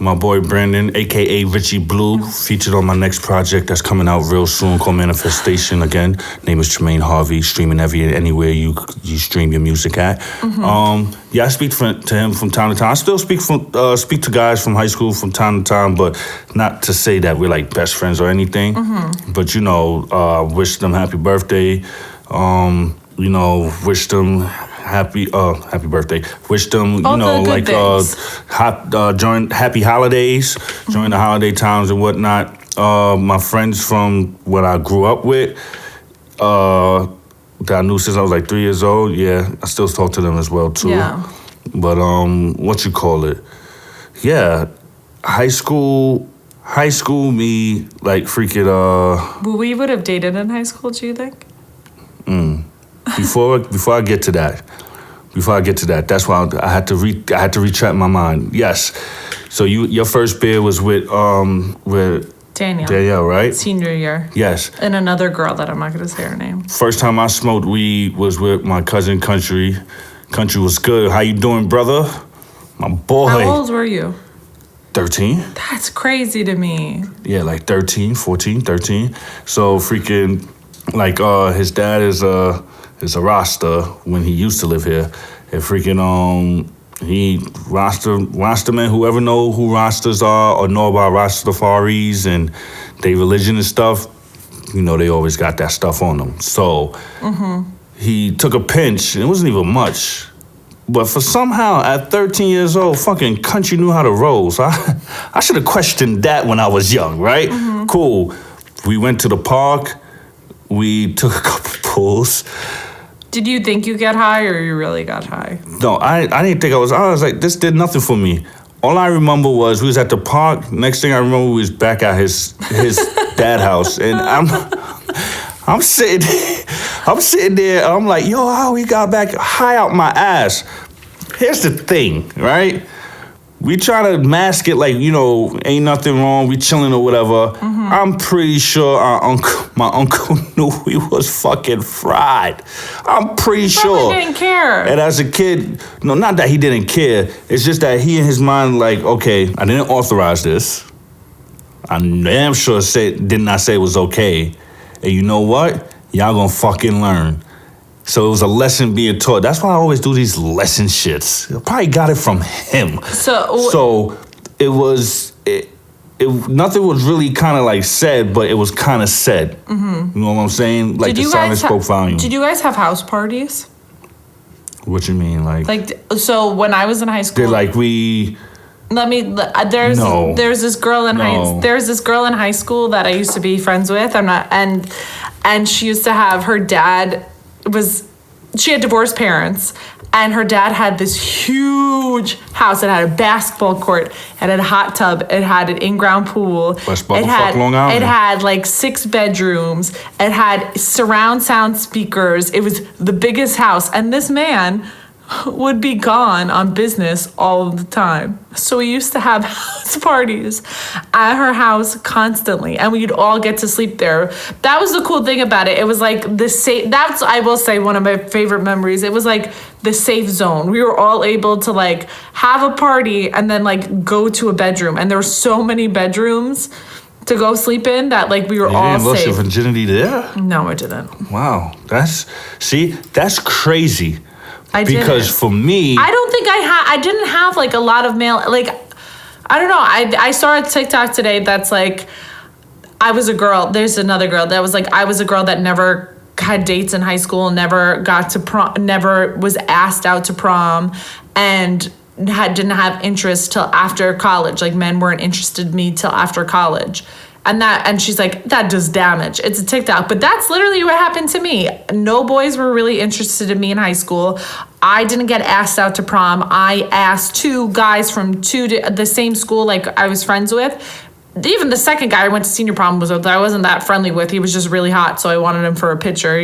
My boy Brandon, aka Richie Blue, featured on my next project that's coming out real soon called Manifestation. Again, name is Tramaine Harvey. Streaming anywhere you stream your music at. Yeah, I speak to him from time to time. I still speak to guys from high school from time to time, but not to say that we're like best friends or anything. But wish them happy birthday. Wish them happy birthday. Wish them, join happy holidays, during the holiday times and whatnot. My friends from what I grew up with, that I knew since I was like 3 years old, yeah, I still talk to them as well too. Yeah. But yeah, high school me, like freaking Well, we would have dated in high school, do you think? Before I get to that, that's why I had to retract my mind. Yes. So your first beer was with Danielle, right? Senior year. Yes. And another girl that I'm not going to say her name. First time I smoked weed was with my cousin Country. Country was good. How you doing, brother? My boy. How old were you? 13. That's crazy to me. Yeah, like 13, 14, 13. So freaking, like, his dad is a Rasta when he used to live here. And freaking, he Rasta man, whoever know who Rastas are or know about Rastafaris and their religion and stuff, they always got that stuff on them. So he took a pinch, and it wasn't even much. But for somehow, at 13 years old, fucking Country knew how to roll. So I should have questioned that when I was young, right? Cool. We went to the park. We took a couple pulls. Did you think you get high or you really got high? No, I didn't think I was like, this did nothing for me. All I remember was we was at the park. Next thing I remember, we was back at his dad house. And I'm sitting there. I'm like, yo, how we got back high out my ass? Here's the thing, right? We try to mask it like, ain't nothing wrong. We chilling or whatever. I'm pretty sure my uncle knew we was fucking fried. I'm pretty sure. He didn't care. And as a kid, no, not that he didn't care. It's just that he in his mind like, okay, I didn't authorize this. I'm damn sure did not say it was okay. And you know what? Y'all gonna fucking learn. So it was a lesson being taught. That's why I always do these lesson shits. I probably got it from him. So it was nothing was really kind of like said, but it was kind of said. You know what I'm saying? Like the silence spoke volumes. Did you guys have house parties? What you mean, So when I was in high school, there's this girl in high school that I used to be friends with. And she used to have her dad. She had divorced parents, and her dad had this huge house. It had a basketball court, it had a hot tub, it had an in-ground pool. Long Island. It had like 6 bedrooms. It had surround sound speakers. It was the biggest house, and this man would be gone on business all the time. So we used to have house parties at her house constantly, and we'd all get to sleep there. That was the cool thing about it. It was like the safe. That's, I will say, one of my favorite memories. It was like the safe zone. We were all able to like have a party and then like go to a bedroom, and there were so many bedrooms to go sleep in that like we were all safe. You didn't lose your virginity there? No, I didn't. Wow, that's crazy. Because for me, I don't think I didn't have like a lot of male, like, I don't know. I saw a TikTok today that's like, I was a girl. There's another girl that was like, I was a girl that never had dates in high school, never got to prom, never was asked out to prom, and didn't have interest till after college. Like, men weren't interested in me till after college. And she's like, that does damage. It's a TikTok. But that's literally what happened to me. No boys were really interested in me in high school. I didn't get asked out to prom. I asked 2 guys from the same school, like I was friends with. Even the second guy I went to senior prom with, I wasn't that friendly with. He was just really hot, so I wanted him for a picture,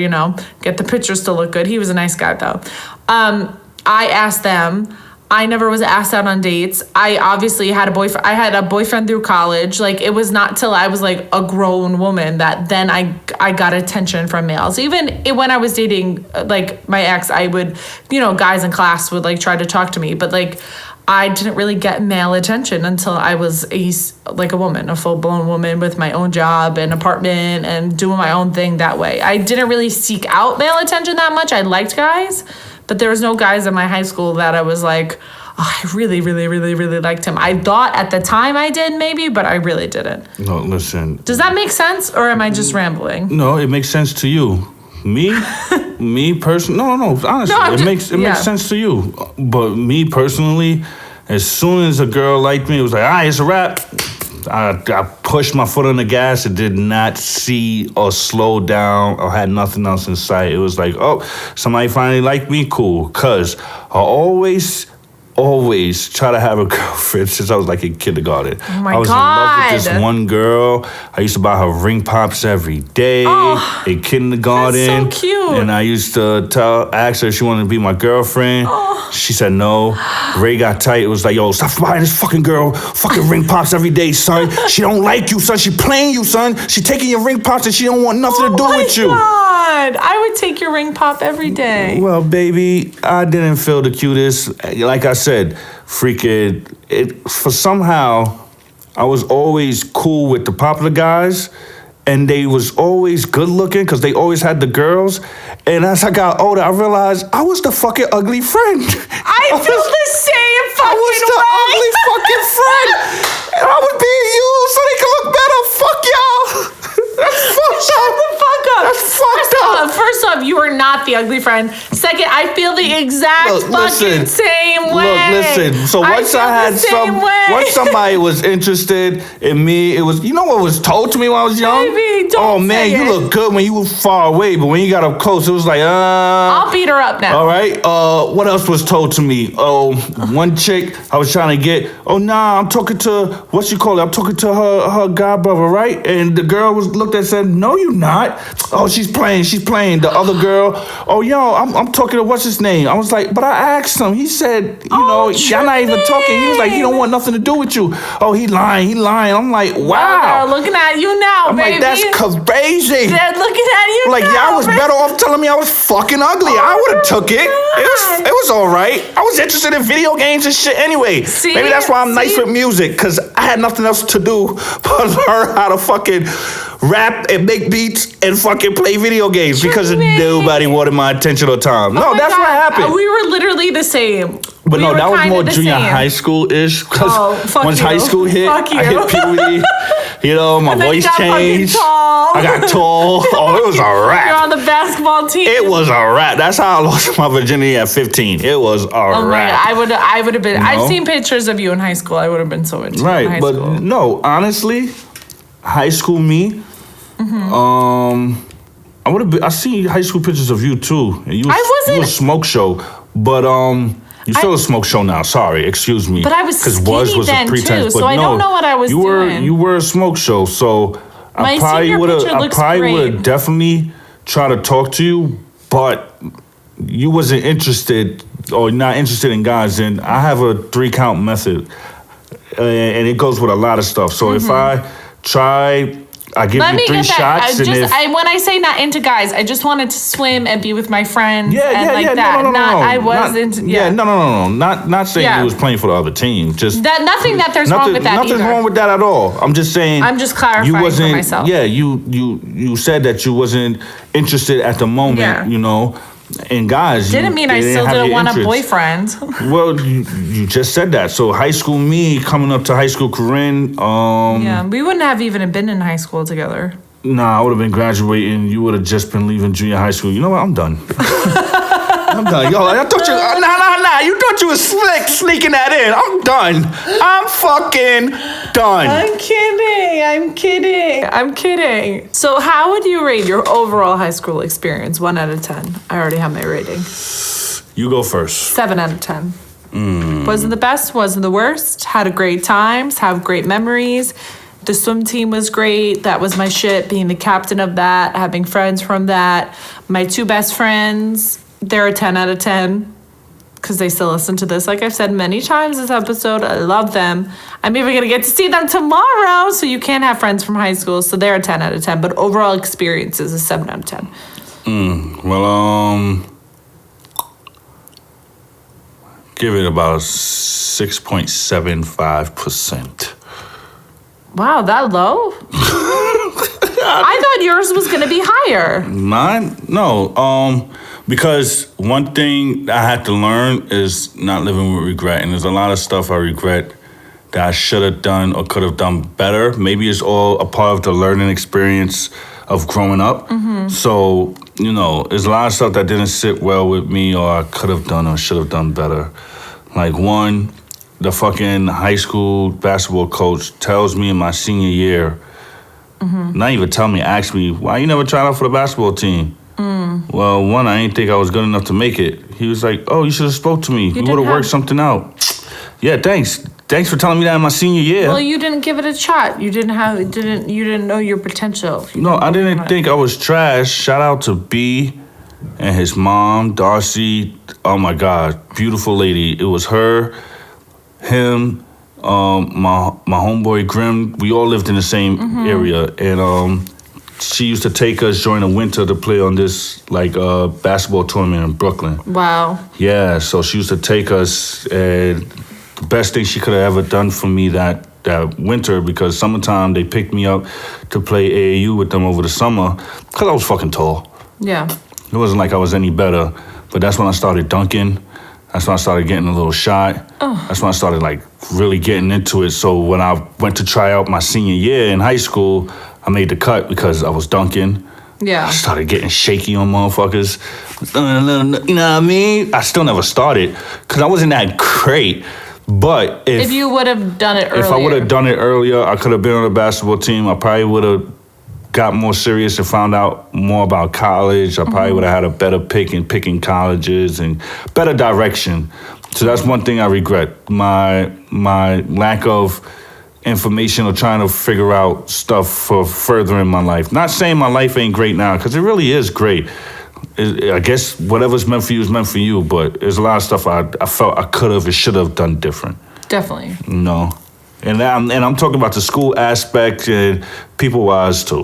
get the pictures to look good. He was a nice guy, though. I asked them. I never was asked out on dates. I obviously had a boyfriend. I had a boyfriend through college. Like, it was not till I was like a grown woman that then I got attention from males. Even when I was dating like my ex, I would, guys in class would like try to talk to me. But like, I didn't really get male attention until I was a woman, a full-blown woman with my own job and apartment and doing my own thing that way. I didn't really seek out male attention that much. I liked guys, but there was no guys in my high school that I was like, oh, I really, really, really, really liked him. I thought at the time I did maybe, but I really didn't. No, listen. Does that make sense, or am I just rambling? No, it makes sense to you. Me personally, no, honestly, it makes sense to you. But me personally, as soon as a girl liked me, it was like, all right, it's a wrap. I pushed my foot on the gas and did not see or slow down or had nothing else in sight. It was like, oh, somebody finally liked me, cool. Cause I always try to have a girlfriend since I was like in kindergarten. Oh my God. I was in love with this one girl. I used to buy her ring pops every day in kindergarten. That's so cute. And I used to ask her if she wanted to be my girlfriend. She said no. Ray got tight. It was like, yo, stop buying this fucking girl fucking ring pops every day, son. She don't like you, son. She playing you, son. She taking your ring pops and she don't want nothing to do with you. God. I would take your ring pop every day. Well, baby, I didn't feel the cutest. Like I said, freaking, for somehow, I was always cool with the popular guys, and they was always good looking because they always had the girls. And as I got older, I realized I was the fucking ugly friend. I feel the same fucking way. I was the ugly fucking friend. And I was being used so they could look better. Fuck y'all. That's fucked up. Shut the fuck up. That's fucked up. First off, you are not the ugly friend. Second, I feel the exact same way. Look, listen. So once once somebody was interested in me, it was, you know what was told to me when I was young? Baby, don't say you look good when you were far away, but when you got up close, it was like, I'll beat her up now. All right. What else was told to me? Oh, one chick I was trying to get. Oh, nah, I'm talking to, what you call it? I'm talking to her god brother, right? And the girl looked at and said, no, you're not. Oh, she's playing. The other girl. Oh, yo, I'm talking to what's his name? I was like, but I asked him. He said, y'all not even talking. He was like, he don't want nothing to do with you. Oh, he lying. I'm like, wow. Girl, looking at you now, I'm baby. like, that's crazy. They're looking at you like, now. y'all was better off telling me I was fucking ugly. I would have took it. It was all right. I was interested in video games and shit anyway. See? Maybe that's why I'm nice with music, because I had nothing else to do but learn how to fucking rap and make beats and fucking play video games because nobody wanted my attention or time. No, that's what happened. We were literally the same. But no, that was more junior high school-ish. Because once high school hit, I hit puberty. My voice changed. I got tall. Oh, it was a wrap. You're on the basketball team. It was a wrap. That's how I lost my virginity at 15. It was a wrap. Oh my God, I would have been. I've seen pictures of you in high school. I would have been so into you in high school. But no, honestly, high school me. I would have been. I see high school pictures of you too. And you was a smoke show, but you still a smoke show now. Sorry, excuse me. But I was skinny then too, so I don't know what I was doing. You were a smoke show, so I probably would have definitely tried to talk to you, but you wasn't interested or not interested in guys. And I have a 3-count method, and it goes with a lot of stuff. So if I try. I give you 3 shots. When I say not into guys, I just wanted to swim and be with my friends. Not saying you was playing for the other team. Just nothing that there's wrong with that. Nothing's wrong with that at all. I'm just saying. I'm just clarifying for myself. Yeah, you said that you wasn't interested at the moment. And guys, didn't mean I still didn't want a boyfriend. Well, you just said that. So high school me coming up to high school Corin. We wouldn't have even been in high school together. Nah, I would have been graduating. You would have just been leaving junior high school. You know what? I'm done. I'm done. Yo, I thought you. Nah. You thought you was sneaking that in. I'm done. I'm fucking done. I'm kidding. So, how would you rate your overall high school experience? 1 out of 10. I already have my rating. You go first. 7 out of 10. Wasn't the best. Wasn't the worst. Had a great times. Have great memories. The swim team was great. That was my shit. Being the captain of that. Having friends from that. My 2 best friends. They're a 10 out of 10 because they still listen to this. Like I've said many times this episode, I love them. I'm even going to get to see them tomorrow, so you can't have friends from high school, so they're a 10 out of 10. But overall experience is a 7 out of 10. Well, give it about 6.75%. Wow, that low? I thought yours was going to be higher. Mine? No. Because one thing I had to learn is not living with regret. And there's a lot of stuff I regret that I should have done or could have done better. Maybe it's all a part of the learning experience of growing up. So, there's a lot of stuff that didn't sit well with me or I could have done or should have done better. Like one, the fucking high school basketball coach tells me in my senior year, not even tell me, ask me, why you never tried out for the basketball team? Well, one, I didn't think I was good enough to make it. He was like, oh, you should have spoke to me. You would have worked something out. Yeah, thanks. Thanks for telling me that in my senior year. Well, you didn't give it a shot. You didn't know your potential. No, I didn't think I was trash. Shout out to B and his mom, Darcy. Oh my God, beautiful lady. It was her, him, my homeboy Grim. We all lived in the same area, and she used to take us during the winter to play on this basketball tournament in Brooklyn. Wow. Yeah, so she used to take us, and the best thing she could have ever done for me that winter, because summertime they picked me up to play AAU with them over the summer, because I was fucking tall. Yeah. It wasn't like I was any better, but that's when I started dunking. That's when I started getting a little shot. That's when I started really getting into it. So when I went to try out my senior year in high school, I made the cut because I was dunking. Yeah. I started getting shaky on motherfuckers. You know what I mean? I still never started because I wasn't that great. But if you would have done it earlier. If I would have done it earlier, I could have been on the basketball team. I probably would have got more serious and found out more about college. I probably would have had a better pick in picking colleges and better direction. So that's one thing I regret. My lack of information or trying to figure out stuff for further in my life. Not saying my life ain't great now, because it really is great. I guess whatever's meant for you is meant for you, but there's a lot of stuff I felt I could have and should have done different. Definitely. And I'm talking about the school aspect and people-wise too.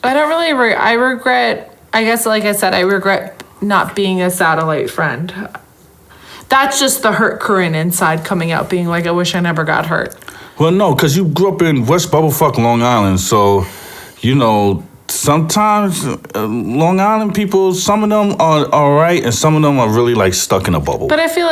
I don't really I regret, I guess like I said, I regret not being a satellite friend. That's just the hurt Corin inside coming out, being like, I wish I never got hurt. Well, no, because you grew up in West Bubblefuck, Long Island, so, sometimes Long Island people, some of them are all right, and some of them are really stuck in a bubble. But I feel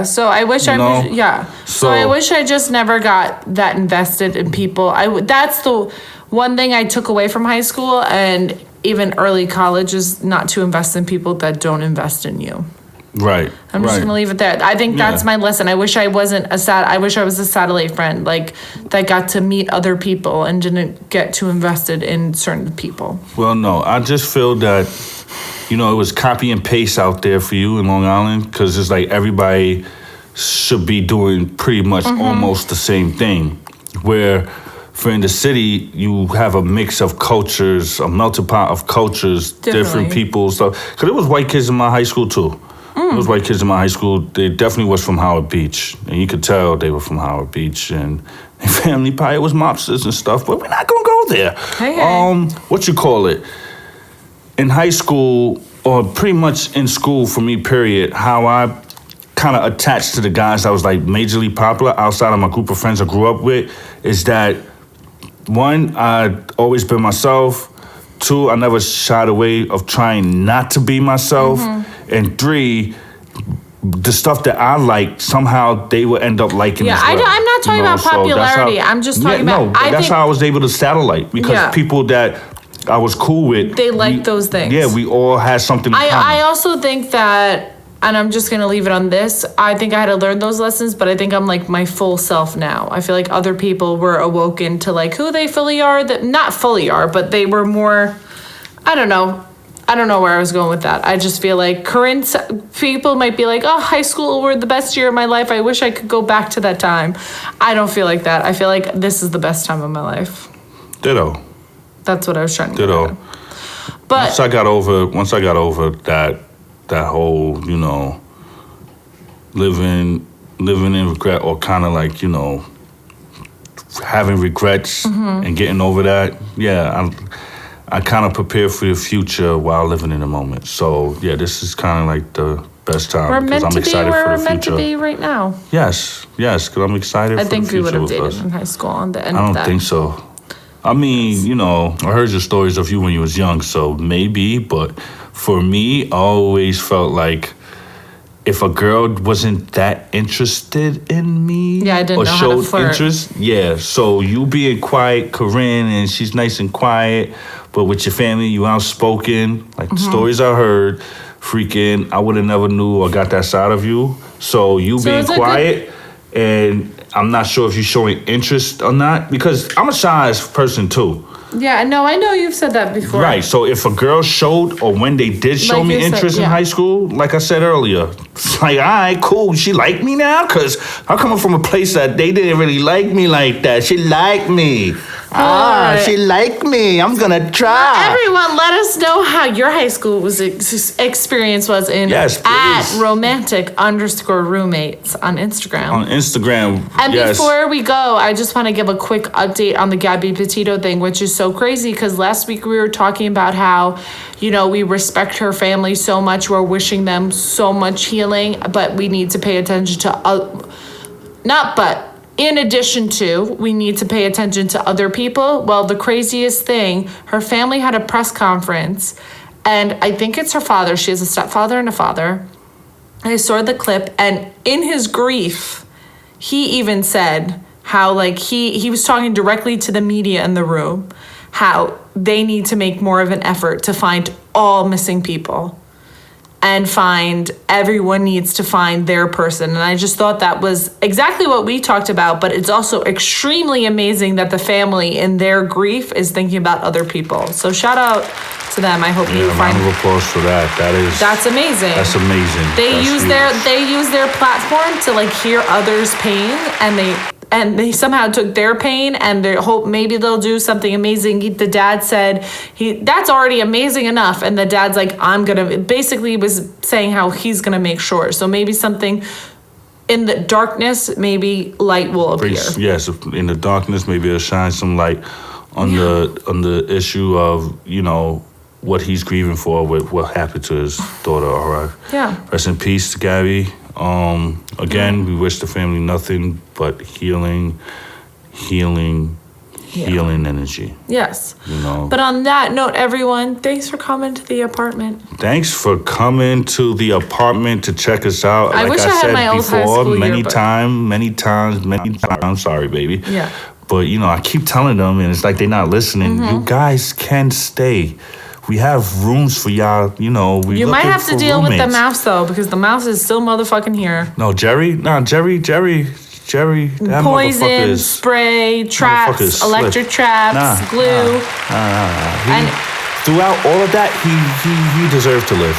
so I wish So I wish I just never got that invested in people. That's the one thing I took away from high school and even early college is not to invest in people that don't invest in you. Right. I'm just gonna leave it there. I think that's my lesson. I wish I wasn't I wish I was a satellite friend, that got to meet other people and didn't get too invested in certain people. Well, no, I just feel that, it was copy and paste out there for you in Long Island, because it's everybody should be doing pretty much almost the same thing. Where, for in the city, you have a mix of cultures, a melting pot of cultures, different people, stuff. Because there was white kids in my high school too. Those white kids in my high school, they definitely was from Howard Beach. And you could tell they were from Howard Beach. And their family probably was mobsters and stuff, but we're not going to go there. Okay. In high school, or pretty much in school for me, period, how I kind of attached to the guys that was majorly popular outside of my group of friends I grew up with is that, one, I'd always been myself. Two, I never shied away of trying not to be myself. And three, the stuff that I like, somehow they would end up liking as well. I'm not talking about popularity. I'm just talking about... that's how I was able to satellite, because people that I was cool with... They liked those things. Yeah, we all had something in common. I also think that, and I'm just going to leave it on this, I think I had to learn those lessons, but I think I'm my full self now. I feel like other people were awoken to who they fully are, that not fully are, but they were more, I don't know where I was going with that. I just feel like current people might be high school were the best year of my life. I wish I could go back to that time. I don't feel like that. I feel like this is the best time of my life. Ditto. That's what I was trying to Ditto. get at. But once I got over that whole, living in regret, or kind of having regrets and getting over that. Yeah, I kind of prepare for the future while living in the moment. So yeah, this is kind of like the best time We're because meant I'm to be excited where for we're the meant future. to be right now. Yes, because I'm excited I for the think we future would have with dated us. in high school on the end I of don't that. think so. I mean, you know, I heard your stories of you when you was young, so maybe, but for me, I always felt like if a girl wasn't that interested in me Yeah, I didn't or know how to showed flirt. interest, yeah, so you being quiet, Corinne, and she's nice and quiet, but with your family, you outspoken, like the stories I heard, freaking, I would have never knew or got that side of you. So you So being it's a quiet, and I'm not sure if you're showing interest or not, because I'm a shy person too. Yeah, no, I know you've said that before. Right. So if a girl showed or when they did show Like me you said, interest in yeah. high school, like I said earlier, it's like, all right, cool. She liked me now? Because I'm coming from a place that they didn't really like me like that. She liked me. Alright. She liked me. I'm going to try. Everyone, let us know how your high school experience was in Yes, at please. romantic_roommates on Instagram. On Instagram, And yes. before we go, I just want to give a quick update on the Gabby Petito thing, which is so crazy because last week we were talking about how, you know, we respect her family so much. We're wishing them so much healing, but we need to pay attention to, in addition to, we need to pay attention to other people. Well, the craziest thing, her family had a press conference, and I think it's her father. She has a stepfather and a father. I saw the clip, and in his grief, he even said how, like, he was talking directly to the media in the room, how they need to make more of an effort to find all missing people and everyone needs to find their person. And I just thought that was exactly what we talked about, but it's also extremely amazing that the family in their grief is thinking about other people. So shout out to them. I hope you Yeah, find round of applause for that. that's amazing. That's amazing. They That's use huge. their platform to like hear others' pain, and they somehow took their pain and they hope maybe they'll do something amazing. The dad said that's already amazing enough, and the dad's like, basically was saying how he's gonna make sure. So maybe something in the darkness, maybe light will appear. Yes, in the darkness, maybe it'll shine some light on the issue of, you know, what he's grieving for with what happened to his daughter. All right. Yeah. Rest in peace to Gabby. Again, we wish the family nothing but healing energy. Yes. You know. But on that note, everyone, thanks for coming to the apartment. Thanks for coming to the apartment to check us out. I wish I had my old high school many yearbook. times. I'm sorry, baby. Yeah. But, you know, I keep telling them, and it's like they're not listening. Mm-hmm. You guys can stay. We have rooms for y'all, you know. You might have to deal with the roommates. mouse, though, because the mouse is still motherfucking here. No, Jerry. That Poison, motherfucker is... spray, motherfucker traps, is electric slick. traps, glue. And Throughout all of that, he deserved to live.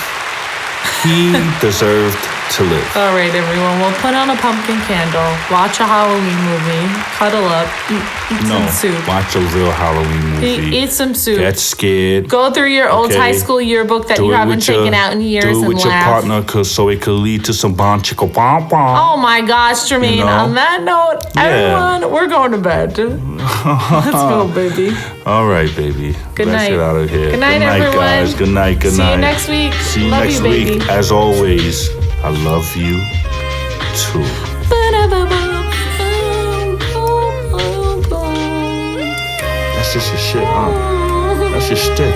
He deserved to live. all right, everyone, we'll put on a pumpkin candle, watch a Halloween movie, cuddle up, eat some soup. Watch a real Halloween movie. Eat some soup. Get scared. Go through your old Okay. high school yearbook that Do you it haven't with your- taken out in years Do it and with your laugh. partner so it could lead to some bon chico bon bon. Oh my gosh, Tramaine. You know? On that note, Yeah. everyone, we're going to bed. Let's go, baby. All right, baby. Good Let's night. get out of here. Good night, everyone. guys. Good night. Good See night. you next week. See you Love next you, baby. week. As always, I love you too. That's just your shit, huh? That's your shtick.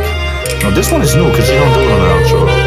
No, this one is new because you don't do it on the outro.